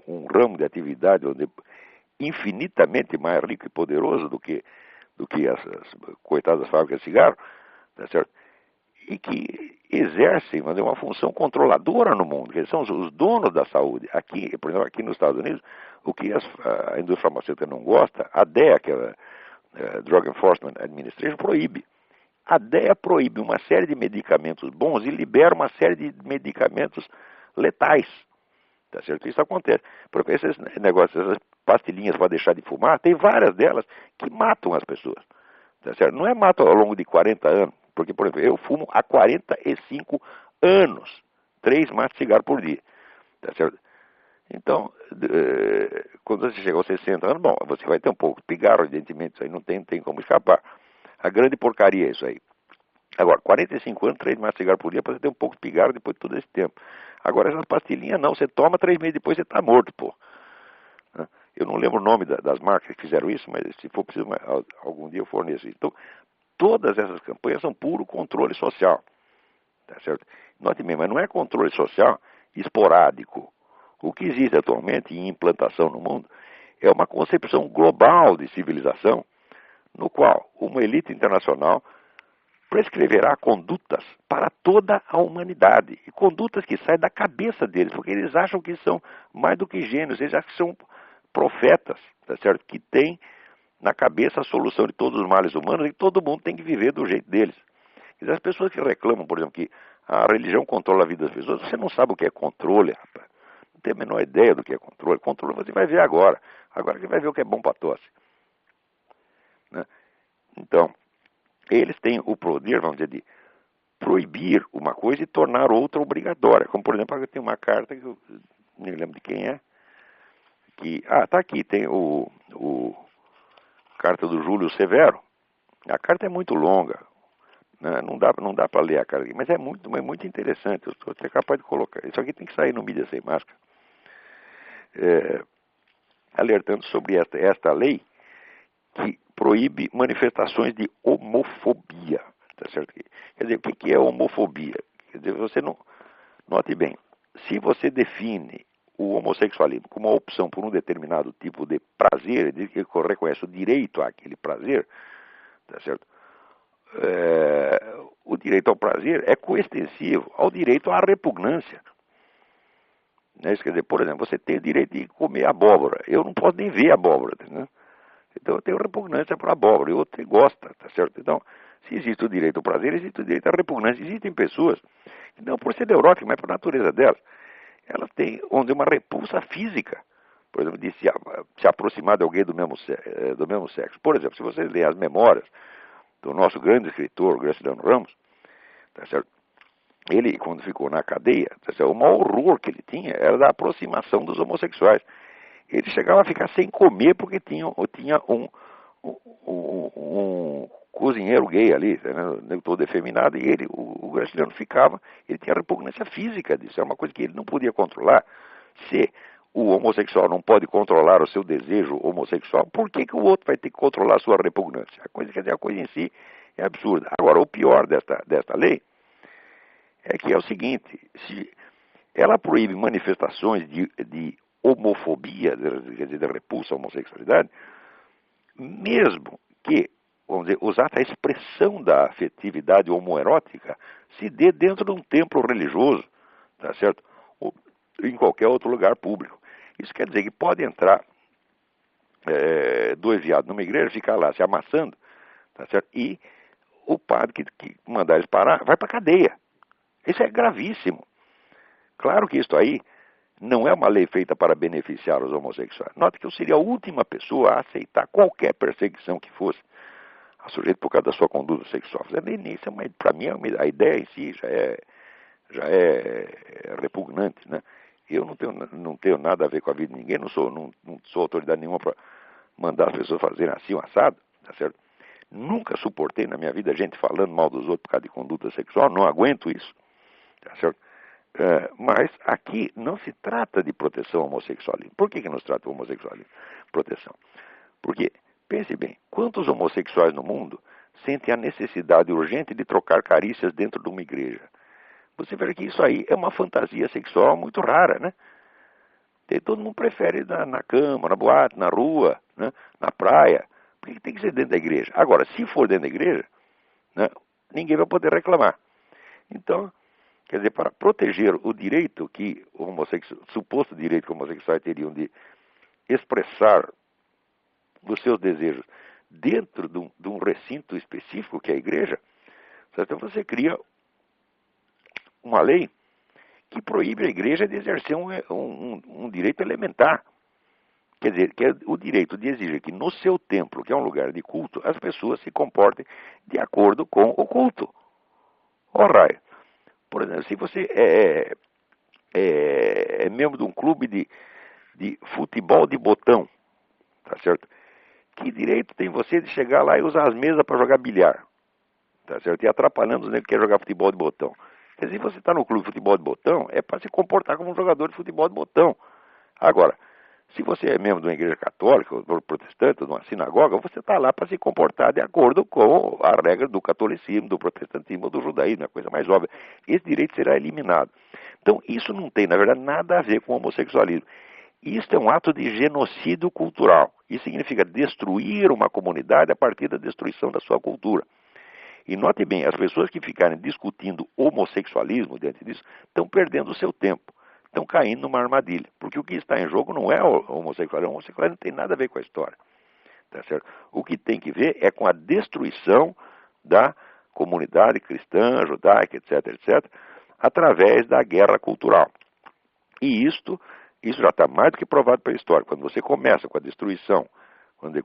S2: um ramo de atividade onde infinitamente mais rico e poderoso do que as coitadas fábricas de cigarro, tá certo? E que exercem uma função controladora no mundo, que são os donos da saúde. Aqui, por exemplo, aqui nos Estados Unidos, o que a indústria farmacêutica não gosta, a DEA, que é a Drug Enforcement Administration, proíbe. A DEA proíbe uma série de medicamentos bons e libera uma série de medicamentos letais. Tá certo? Isso acontece. Porque esses negócios, essas pastilhinhas para deixar de fumar, tem várias delas que matam as pessoas. Tá certo? Não é matam ao longo de 40 anos. Porque, por exemplo, eu fumo há 45 anos, 3 maços de cigarro por dia, tá certo? Então, quando você chega aos 60 anos, bom, você vai ter um pouco de pigarro, evidentemente, isso aí não tem como escapar. A grande porcaria é isso aí. Agora, 45 anos, 3 maços de cigarro por dia, para você ter um pouco de pigarro depois de todo esse tempo. Agora, essa pastilhinha não, você toma 3 meses depois, você está morto, pô. Eu não lembro o nome das marcas que fizeram isso, mas se for preciso, algum dia eu forneço isso. Então, todas essas campanhas são puro controle social, tá certo? Note bem, mas não é controle social esporádico. O que existe atualmente em implantação no mundo é uma concepção global de civilização, no qual uma elite internacional prescreverá condutas para toda a humanidade. E condutas que saem da cabeça deles, porque eles acham que são mais do que gênios, eles acham que são profetas, tá certo? Que têm na cabeça a solução de todos os males humanos e que todo mundo tem que viver do jeito deles. Quer dizer, as pessoas que reclamam, por exemplo, que a religião controla a vida das pessoas, você não sabe o que é controle, rapaz. Não tem a menor ideia do que é controle. Controle você vai ver agora. Agora você vai ver o que é bom para tosse. Né? Então, eles têm o poder, vamos dizer, de proibir uma coisa e tornar outra obrigatória. Como, por exemplo, eu tenho uma carta que eu nem lembro de quem é, que, tá aqui, tem o carta do Júlio Severo. A carta é muito longa, né? Não dá para ler a carta aqui, mas é muito interessante. Eu estou até capaz de colocar. Isso aqui tem que sair no Mídia Sem Máscara. Alertando sobre esta lei que proíbe manifestações de homofobia. Tá certo? Quer dizer, o que é homofobia? Quer dizer, você não... Note bem, se você define o homossexualismo como uma opção por um determinado tipo de prazer, diz que reconhece o direito àquele prazer, tá certo? O direito ao prazer é coextensivo ao direito à repugnância. Né? Isso quer dizer, por exemplo, você tem o direito de comer abóbora. Eu não posso nem ver abóbora, né? Então eu tenho repugnância para abóbora, e o outro gosta, tá certo? Então, se existe o direito ao prazer, existe o direito à repugnância. Existem pessoas que não por ser neuróticas, mas por natureza delas, elas têm uma repulsa física, por exemplo, de se aproximar de alguém do mesmo sexo. Por exemplo, se vocês lerem as memórias do nosso grande escritor, Graciliano Ramos, tá certo? Ele, quando ficou na cadeia, tá certo? O maior horror que ele tinha era da aproximação dos homossexuais. Ele chegava a ficar sem comer porque tinha um cozinheiro gay ali, né, todo efeminado, e ele, o Graciliano ficava, ele tinha repugnância física disso, é uma coisa que ele não podia controlar. Se o homossexual não pode controlar o seu desejo homossexual, por que o outro vai ter que controlar a sua repugnância? Quer dizer, a coisa em si é absurda. Agora, o pior desta lei é que é o seguinte, se ela proíbe manifestações de homofobia, quer dizer, de repulsa à homossexualidade, mesmo que, vamos dizer, usar a expressão da afetividade homoerótica se dê dentro de um templo religioso, tá certo? Ou em qualquer outro lugar público. Isso quer dizer que pode entrar dois viados numa igreja, ficar lá se amassando, tá certo? E o padre que mandar eles parar vai para cadeia. Isso é gravíssimo. Claro que isso aí não é uma lei feita para beneficiar os homossexuais. Note que eu seria a última pessoa a aceitar qualquer perseguição que fosse a sujeito por causa da sua conduta sexual. Para mim, a ideia em si já é repugnante, né? Eu não tenho nada a ver com a vida de ninguém, não sou autoridade nenhuma para mandar as pessoas fazerem assim um assado, tá certo? Nunca suportei na minha vida gente falando mal dos outros por causa de conduta sexual, não aguento isso, tá certo? Mas aqui não se trata de proteção ao homossexualismo. Por que não se trata do homossexualismo? Proteção. Porque, pense bem, quantos homossexuais no mundo sentem a necessidade urgente de trocar carícias dentro de uma igreja? Você vê que isso aí é uma fantasia sexual muito rara, né? Todo mundo prefere na cama, na boate, na rua, né? Na praia. Por que tem que ser dentro da igreja? Agora, se for dentro da igreja, né, ninguém vai poder reclamar. Então, quer dizer, para proteger o direito que suposto direito que homossexuais teriam de expressar os seus desejos dentro de um recinto específico, que é a igreja, então você cria uma lei que proíbe a igreja de exercer um direito elementar. Quer dizer, que é o direito de exigir que no seu templo, que é um lugar de culto, as pessoas se comportem de acordo com o culto. Ora, Por exemplo, se você é membro de um clube de futebol de botão, tá certo? Que direito tem você de chegar lá e usar as mesas para jogar bilhar, tá certo? E atrapalhando os negros que querem jogar futebol de botão. Quer dizer, se você está no clube de futebol de botão, é para se comportar como um jogador de futebol de botão. Agora, se você é membro de uma igreja católica, ou protestante, ou de uma sinagoga, você está lá para se comportar de acordo com a regra do catolicismo, do protestantismo ou do judaísmo, é a coisa mais óbvia. Esse direito será eliminado. Então, isso não tem, na verdade, nada a ver com o homossexualismo. Isso é um ato de genocídio cultural. Isso significa destruir uma comunidade a partir da destruição da sua cultura. E note bem, as pessoas que ficarem discutindo homossexualismo diante disso estão perdendo o seu tempo. Estão caindo numa armadilha. Porque o que está em jogo não é o homossexualismo. O homossexualismo não tem nada a ver com a história. Tá certo? O que tem que ver é com a destruição da comunidade cristã, judaica, etc., etc., através da guerra cultural. E isso já está mais do que provado pela história. Quando você começa com a destruição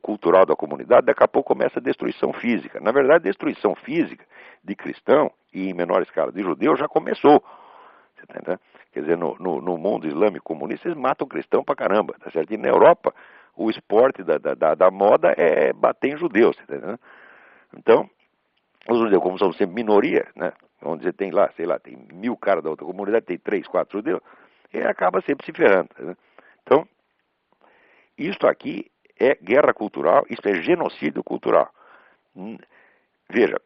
S2: cultural da comunidade, daqui a pouco começa a destruição física. Na verdade, a destruição física de cristão e, em menor escala, de judeu já começou. Você tá entendendo? Quer dizer, no mundo islâmico comunista, eles matam cristão pra caramba. Tá certo? E na Europa, o esporte da moda é bater em judeus. Tá entendendo? Então, os judeus, como são sempre minoria, né? Onde você tem lá, sei lá, tem 1000 caras da outra comunidade, tem 3, 4 judeus, ele acaba sempre se ferrando. Tá? Então, isto aqui é guerra cultural, isso é genocídio cultural. Veja,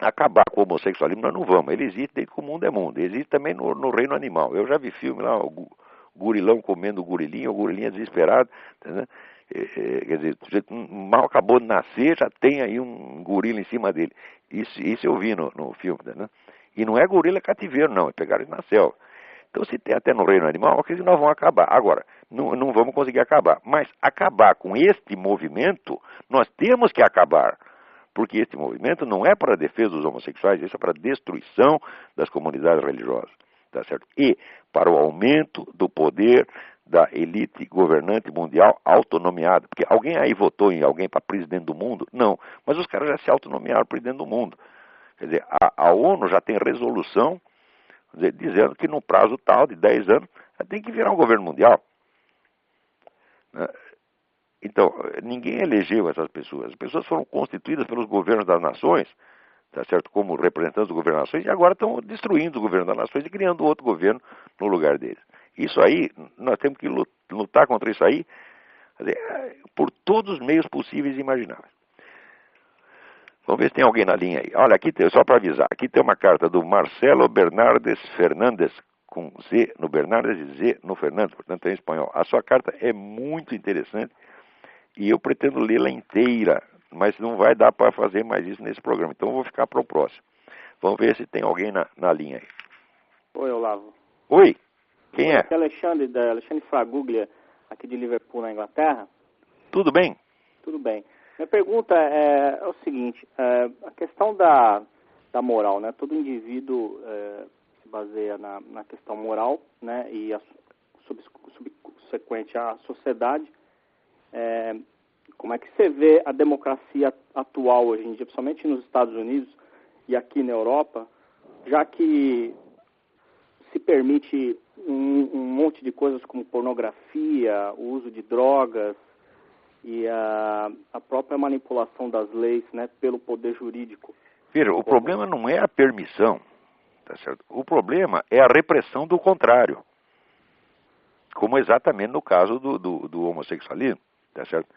S2: acabar com o homossexualismo nós não vamos, ele existe desde que o mundo é mundo, ele existe também no reino animal. Eu já vi filme lá, o gurilão comendo o gorilinha desesperado, entendeu? Quer dizer, o sujeito mal acabou de nascer, já tem aí um gorila em cima dele. Isso eu vi no filme, entendeu? E não é gorila cativeiro, não, é pegar ele na selva. Então, se tem até no reino animal, que nós vamos acabar. Agora, não vamos conseguir acabar. Mas acabar com este movimento, nós temos que acabar. Porque este movimento não é para a defesa dos homossexuais, isso é para a destruição das comunidades religiosas. Tá certo? E para o aumento do poder da elite governante mundial autonomiada. Porque alguém aí votou em alguém para presidente do mundo? Não. Mas os caras já se autonomearam presidente do mundo. Quer dizer, a ONU já tem resolução dizendo que no prazo tal de 10 anos tem que virar um governo mundial. Então, ninguém elegeu essas pessoas. As pessoas foram constituídas pelos governos das nações, tá certo, como representantes dos governos das nações, e agora estão destruindo o governo das nações e criando outro governo no lugar deles. Isso aí, nós temos que lutar contra isso aí, por todos os meios possíveis e imagináveis. Vamos ver se tem alguém na linha aí. Olha, aqui tem, só para avisar, aqui tem uma carta do Marcelo Bernardes Fernandes, com Z no Bernardes e Z no Fernandes, portanto é em espanhol. A sua carta é muito interessante e eu pretendo lê-la inteira, mas não vai dar para fazer mais isso nesse programa, então eu vou ficar para o próximo. Vamos ver se tem alguém na linha aí.
S1: Oi, Olavo.
S2: Oi, quem é?
S1: Aqui é Alexandre Fraguglia, aqui de Liverpool, na Inglaterra.
S2: Tudo bem?
S1: Tudo bem. Minha pergunta é o seguinte, a questão da moral, né? Todo indivíduo se baseia na questão moral, né? E subsequente à sociedade. Como é que você vê a democracia atual hoje em dia, principalmente nos Estados Unidos e aqui na Europa, já que se permite um monte de coisas como pornografia, o uso de drogas, e a própria manipulação das leis, né, pelo poder jurídico.
S2: Veja, o problema não é a permissão, tá certo? O problema é a repressão do contrário, como exatamente no caso do homossexualismo, tá certo?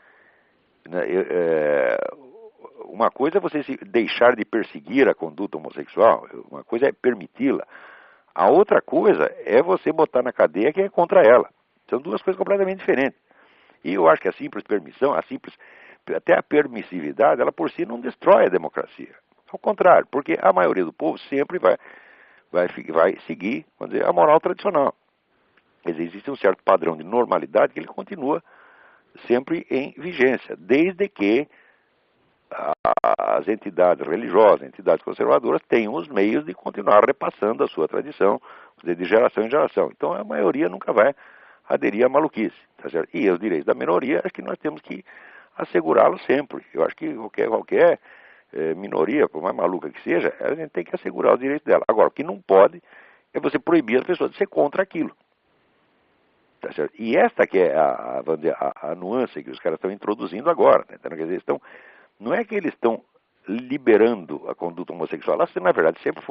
S2: Uma coisa é você deixar de perseguir a conduta homossexual, uma coisa é permiti-la. A outra coisa é você botar na cadeia quem é contra ela. São duas coisas completamente diferentes. E eu acho que a simples permissão, até a permissividade, ela por si não destrói a democracia. Ao contrário, porque a maioria do povo sempre vai seguir, vamos dizer, a moral tradicional. Quer dizer, existe um certo padrão de normalidade que ele continua sempre em vigência, desde que as entidades religiosas, entidades conservadoras, tenham os meios de continuar repassando a sua tradição de geração em geração. Então a maioria nunca vai aderir à maluquice, tá certo? E os direitos da minoria, acho que nós temos que assegurá-los sempre. Eu acho que qualquer minoria, por mais maluca que seja, a gente tem que assegurar os direitos dela. Agora, o que não pode é você proibir as pessoas de ser contra aquilo. Tá certo? E esta que é a nuance que os caras estão introduzindo agora. Né? Então, quer dizer, não é que eles estão liberando a conduta homossexual, ela, na verdade, sempre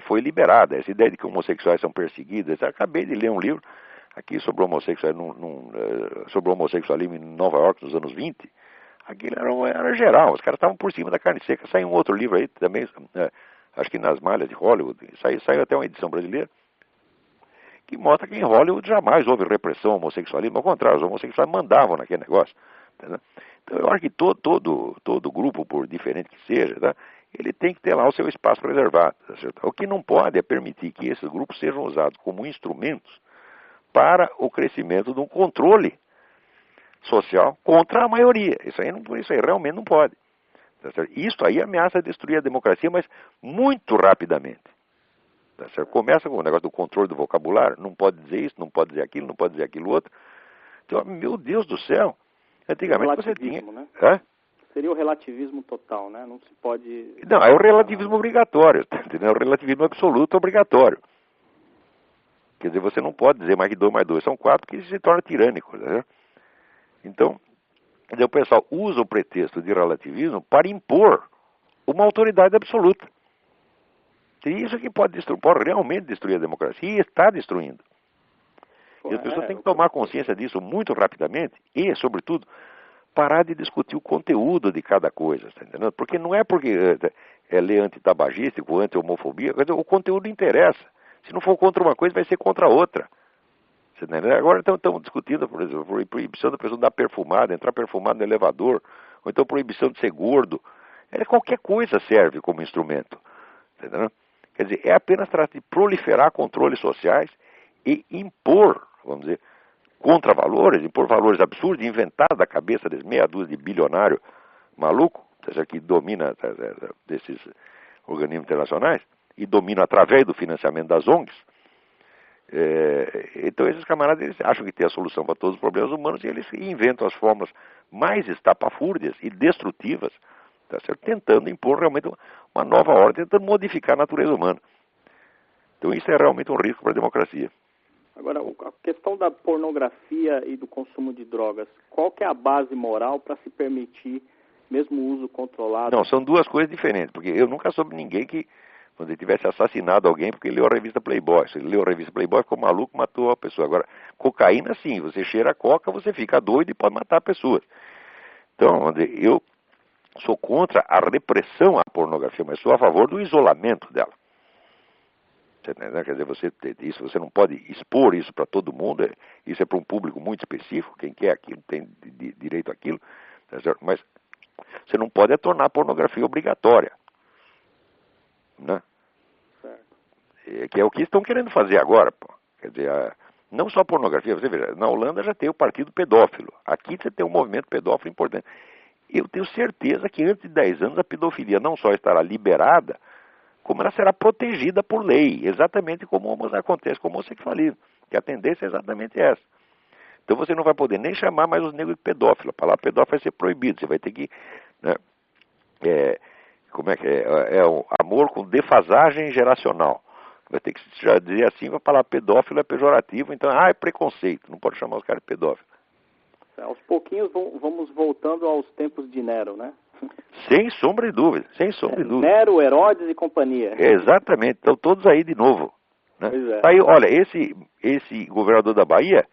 S2: foi liberada. Essa ideia de que homossexuais são perseguidos. Eu acabei de ler um livro aqui sobre sobre o homossexualismo em Nova York nos anos 20. Aquilo era geral, os caras estavam por cima da carne seca. Saiu um outro livro aí também, acho que Nas Malhas de Hollywood, saiu até uma edição brasileira, que mostra que em Hollywood jamais houve repressão ao homossexualismo, ao contrário, os homossexuais mandavam naquele negócio. Entendeu? Então eu acho que todo grupo, por diferente que seja, tá, ele tem que ter lá o seu espaço reservado. Tá certo? O que não pode é permitir que esses grupos sejam usados como instrumentos para o crescimento de um controle social contra a maioria. Isso aí realmente não pode. Tá certo? Isso aí ameaça destruir a democracia, mas muito rapidamente. Tá certo? Começa com o negócio do controle do vocabulário, não pode dizer isso, não pode dizer aquilo, não pode dizer aquilo outro. Então, meu Deus do céu, antigamente você tinha...
S1: Né?
S2: Hã?
S1: Seria o relativismo total, né? Não se pode...
S2: Não, é o relativismo obrigatório, tá entendendo? É o relativismo absoluto obrigatório. Quer dizer, você não pode dizer mais que 2 mais 2 são 4, porque isso se torna tirânico, né? Então, o pessoal usa o pretexto de relativismo para impor uma autoridade absoluta. E isso que pode realmente destruir a democracia, e está destruindo. E as pessoas têm que tomar consciência disso muito rapidamente e, sobretudo, parar de discutir o conteúdo de cada coisa, tá entendendo? Porque não é porque é lei antitabagístico, anti-homofobia, o conteúdo interessa. Se não for contra uma coisa, vai ser contra outra. Agora estamos discutindo, por exemplo, a proibição da pessoa dar perfumada, entrar perfumado no elevador, ou então proibição de ser gordo. Qualquer coisa serve como instrumento. Entendeu? Quer dizer, é apenas tratar de proliferar controles sociais e impor, vamos dizer, contravalores, impor valores absurdos, inventados da cabeça desse meia dúzia de bilionário maluco, que domina desses organismos internacionais, e domina através do financiamento das ONGs. Então esses camaradas eles acham que tem a solução para todos os problemas humanos e eles inventam as formas mais estapafúrdias e destrutivas, tá certo? Tentando impor realmente uma nova ordem, tentando modificar a natureza humana. Então isso é realmente um risco para a democracia.
S1: Agora, a questão da pornografia e do consumo de drogas, qual que é a base moral para se permitir mesmo o uso controlado?
S2: Não, são duas coisas diferentes, porque eu nunca soube ninguém que quando ele tivesse assassinado alguém porque ele leu a revista Playboy. Se ele leu a revista Playboy, ficou maluco, matou a pessoa. Agora, cocaína, sim, você cheira a coca, você fica doido e pode matar pessoas. Então, eu sou contra a repressão à pornografia, mas sou a favor do isolamento dela. Quer dizer, você não pode expor isso para todo mundo, isso é para um público muito específico, quem quer aquilo tem direito àquilo, mas você não pode tornar a pornografia obrigatória. Né? Que é o que estão querendo fazer agora. Pô. Quer dizer, não só a pornografia, você veja, na Holanda já tem o partido pedófilo, aqui você tem um movimento pedófilo importante. Eu tenho certeza que antes de 10 anos a pedofilia não só estará liberada, como ela será protegida por lei, exatamente como acontece com o homossexualismo, que a tendência é exatamente essa. Então você não vai poder nem chamar mais os negros de pedófilo, a palavra pedófilo vai ser proibido, você vai ter que... Né, como é que é? É um amor com defasagem geracional. Vai ter que já dizer assim, vai falar pedófilo é pejorativo, então, é preconceito, não pode chamar os caras de pedófilo.
S1: Aos pouquinhos vamos voltando aos tempos de Nero, né?
S2: Sem sombra de dúvida, sem sombra de dúvida.
S1: Nero, Herodes e companhia.
S2: Exatamente, estão todos aí de novo. Né?
S1: Pois é.
S2: Aí, olha, esse governador da Bahia,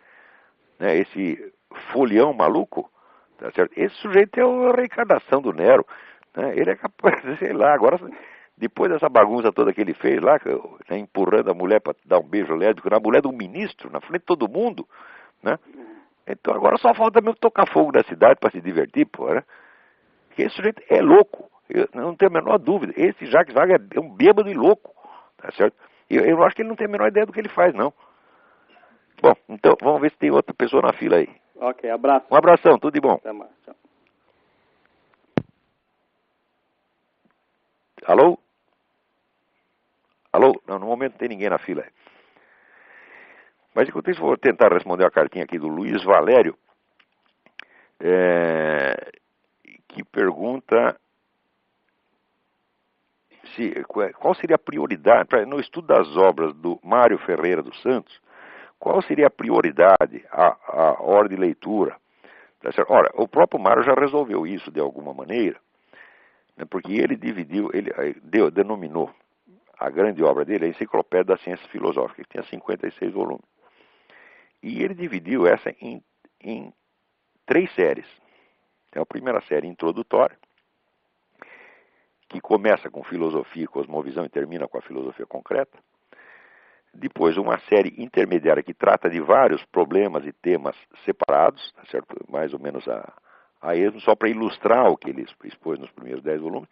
S2: né, esse folião maluco, tá certo? Esse sujeito é a reencarnação do Nero. Né? Ele é capaz, sei lá, agora, depois dessa bagunça toda que ele fez lá, né, empurrando a mulher para dar um beijo lésbico na mulher do ministro, na frente de todo mundo, né? Então agora só falta mesmo tocar fogo na cidade para se divertir, pô, né? Porque esse sujeito é louco, eu não tenho a menor dúvida. Esse Jacques Wagner é um bêbado e louco, tá certo? Eu acho que ele não tem a menor ideia do que ele faz, não. Bom, então vamos ver se tem outra pessoa na fila aí.
S1: Ok, abraço.
S2: Um abração, tudo de bom.
S1: Até mais, tchau.
S2: Alô? Alô? Não, no momento não tem ninguém na fila. Mas enquanto isso, vou tentar responder a cartinha aqui do Luiz Valério, que pergunta qual seria a prioridade, no estudo das obras do Mário Ferreira dos Santos, qual seria a prioridade, a ordem de leitura? Tá certo? Ora, o próprio Mário já resolveu isso de alguma maneira, né, porque ele dividiu, denominou a grande obra dele, a Enciclopédia da Ciência Filosófica, que tinha 56 volumes. E ele dividiu essa em 3 séries. Tem a primeira série introdutória, que começa com filosofia e cosmovisão e termina com a filosofia concreta. Depois, uma série intermediária que trata de vários problemas e temas separados, tá certo? Mais ou menos a esmo, só para ilustrar o que ele expôs nos primeiros 10 volumes.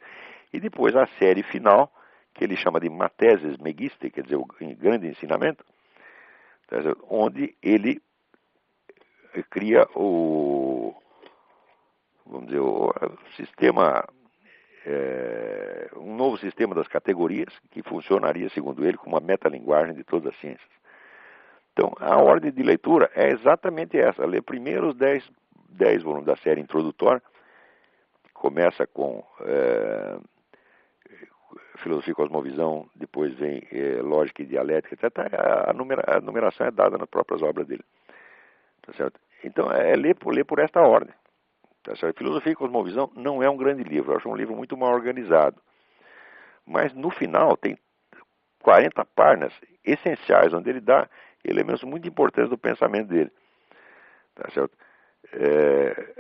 S2: E depois a série final, que ele chama de Mateses Megiste, quer dizer, o grande ensinamento, tá certo? Onde ele cria vamos dizer, o sistema, um novo sistema das categorias, que funcionaria, segundo ele, como uma metalinguagem de todas as ciências. Então, a ordem de leitura é exatamente essa: ler primeiro os 10 volumes da série introdutória, que começa com filosofia e cosmovisão, depois vem lógica e dialética, etc. A numeração é dada nas próprias obras dele. Tá certo? Então, ler por esta ordem. Tá certo? Filosofia e Cosmovisão não é um grande livro, eu acho um livro muito mal organizado. Mas no final tem 40 páginas essenciais, onde ele dá elementos muito importantes do pensamento dele. Tá certo?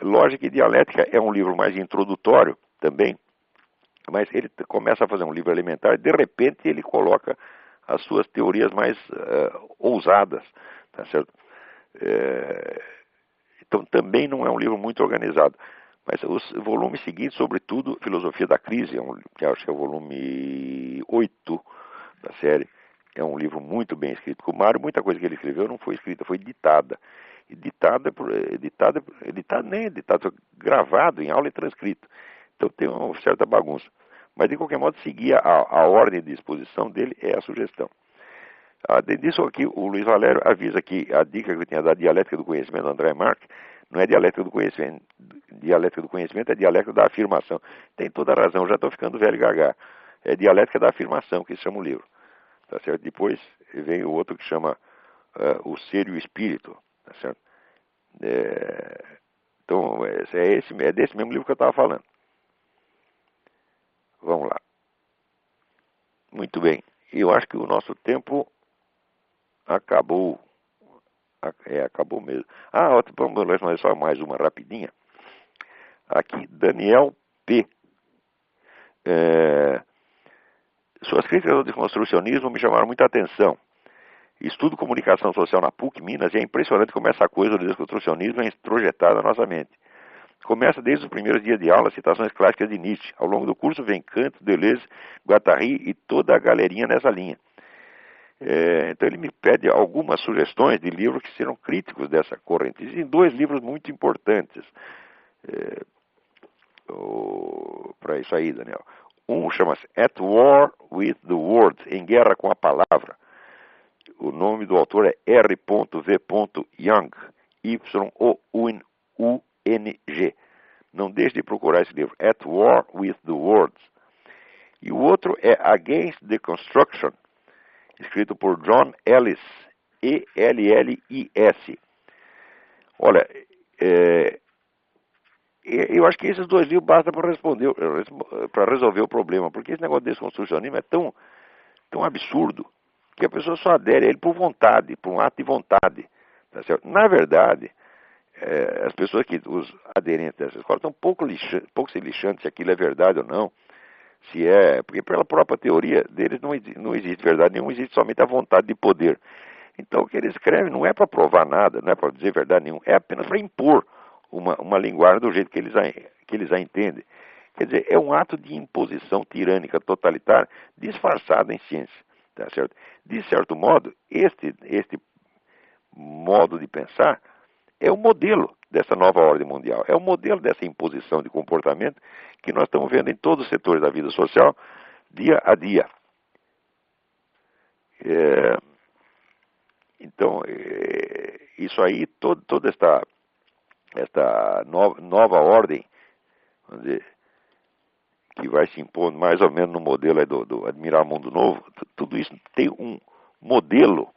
S2: Lógica e Dialética é um livro mais introdutório também, mas ele começa a fazer um livro elementar e de repente ele coloca as suas teorias mais ousadas. Tá certo? Então, também não é um livro muito organizado. Mas os volumes seguintes, sobretudo, Filosofia da Crise, que acho que é o volume 8 da série, é um livro muito bem escrito. Com o Mário, muita coisa que ele escreveu não foi escrita, foi ditada. E gravado em aula e transcrito. Então, tem uma certa bagunça. Mas, de qualquer modo, seguir a ordem de exposição dele é a sugestão. Além disso, aqui, o Luiz Valério avisa que a dica que eu tinha dado, dialética do conhecimento do André Marx, não é dialética do conhecimento. Dialética do conhecimento é dialética da afirmação. Tem toda a razão, já estou ficando velho gaga. É dialética da afirmação que se chama o livro. Tá certo? Depois vem o outro que chama O Ser e o Espírito. Tá certo? Então, é desse mesmo livro que eu estava falando. Vamos lá. Muito bem. Eu acho que o nosso tempo acabou. Acabou mesmo. Vamos ler só mais uma rapidinha. Aqui, Daniel P. Suas críticas ao desconstrucionismo me chamaram muita atenção. Estudo comunicação social na PUC Minas e é impressionante como essa coisa do desconstrucionismo é introjetada na nossa mente. Começa desde os primeiros dias de aula, citações clássicas de Nietzsche. Ao longo do curso vem Kant, Deleuze, Guattari e toda a galerinha nessa linha. Então ele me pede algumas sugestões de livros que serão críticos dessa corrente. Existem 2 livros muito importantes para isso aí, Daniel. Um chama-se At War with the Words, Em Guerra com a Palavra. O nome do autor é R.V. Young, Y-O-U-N-G. Não deixe de procurar esse livro, At War with the Words. E o outro é Against Deconstruction, escrito por John Ellis, E-L-L-I-S. Olha, eu acho que esses 2 livros bastam para resolver o problema, porque esse negócio de desconstrucionismo é tão absurdo que a pessoa só adere a ele por vontade, por um ato de vontade. Tá certo? Na verdade, as pessoas os aderentes dessa escola estão pouco se lixando se aquilo é verdade ou não. Porque pela própria teoria deles não existe verdade nenhuma, existe somente a vontade de poder. Então o que eles escrevem não é para provar nada, não é para dizer verdade nenhuma, é apenas para impor uma linguagem do jeito que eles a entendem. Quer dizer, é um ato de imposição tirânica, totalitária, disfarçada em ciência. Tá certo? De certo modo, este modo de pensar é o modelo dessa nova ordem mundial, é o modelo dessa imposição de comportamento que nós estamos vendo em todos os setores da vida social, dia a dia. Então, isso aí, toda esta nova ordem, vamos dizer, que vai se impondo mais ou menos no modelo aí do Admirar o Mundo Novo, tudo isso tem um modelo,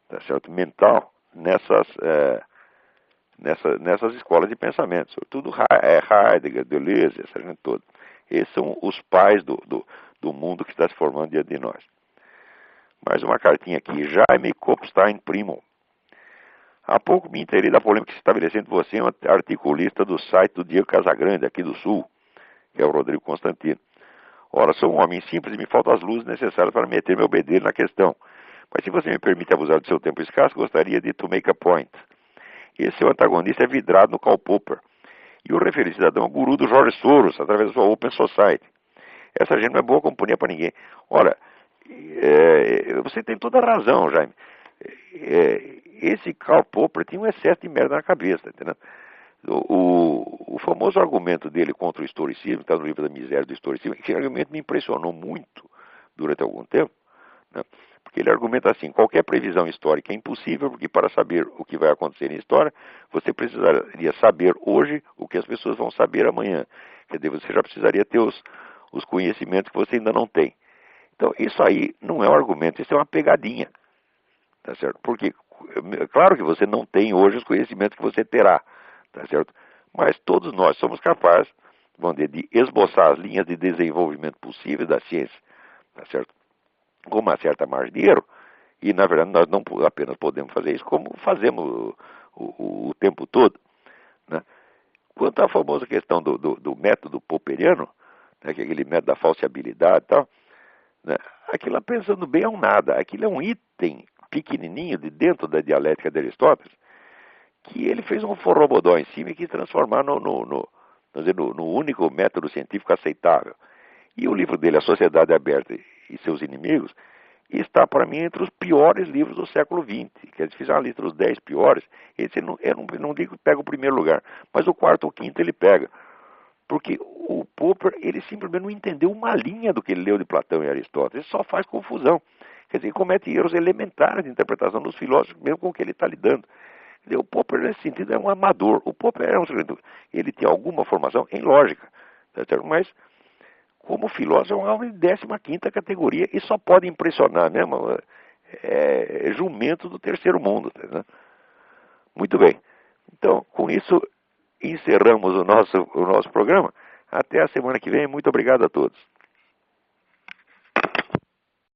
S2: tá certo, mental nessas escolas de pensamento, sobretudo Heidegger, Deleuze, essa gente toda. Esses são os pais do mundo que está se formando diante de nós. Mais uma cartinha aqui. Jaime Kopstein Primo. Há pouco me inteirei da polêmica que se estabeleceu entre você e um articulista do site do Diego Casagrande, aqui do Sul, que é o Rodrigo Constantino. Ora, sou um homem simples e me faltam as luzes necessárias para meter meu bedelho na questão. Mas se você me permite abusar do seu tempo escasso, gostaria de to make a point. Esse seu antagonista é vidrado no Karl Popper. E o referido cidadão é o guru do George Soros, através da sua Open Society. Essa gente não é boa companhia para ninguém. Ora, você tem toda a razão, Jaime. Esse Karl Popper tinha um excesso de merda na cabeça, entendeu? O famoso argumento dele contra o historicismo, que está no livro da miséria do historicismo, esse argumento me impressionou muito durante algum tempo, né? Porque ele argumenta assim: qualquer previsão histórica é impossível, porque para saber o que vai acontecer na história, você precisaria saber hoje o que as pessoas vão saber amanhã. Quer dizer, você já precisaria ter os conhecimentos que você ainda não tem. Então, isso aí não é um argumento, isso é uma pegadinha, tá certo? Porque, claro que você não tem hoje os conhecimentos que você terá, tá certo? Mas todos nós somos capazes, vamos dizer, de esboçar as linhas de desenvolvimento possíveis da ciência, tá certo? Com uma certa margem de erro, e na verdade nós não apenas podemos fazer isso, como fazemos o tempo todo, né? Quanto à famosa questão do método popperiano, né, que é aquele método da falseabilidade e tal, né, aquilo lá, pensando bem, é um nada. Aquilo é um item pequenininho de dentro da dialética de Aristóteles, que ele fez um forrobodó em cima e quis transformar no único método científico aceitável. E o livro dele, A Sociedade Aberta e Seus Inimigos, está, para mim, entre os piores livros do século XX. Quer dizer, fizer uma lista dos 10 piores, eu não digo que pega o primeiro lugar, mas o quarto ou quinto ele pega. Porque o Popper, ele simplesmente não entendeu uma linha do que ele leu de Platão e Aristóteles. Ele só faz confusão. Quer dizer, comete erros elementares de interpretação dos filósofos, mesmo com o que ele está lidando. Quer dizer, o Popper, nesse sentido, é um amador. O Popper é um sujeito, ele tem alguma formação em lógica, tá certo? Mas, como filósofo, é um homem de 15ª categoria e só pode impressionar mesmo jumento do terceiro mundo. Tá, muito bem. Então, com isso, encerramos o nosso programa. Até a semana que vem. Muito obrigado a todos.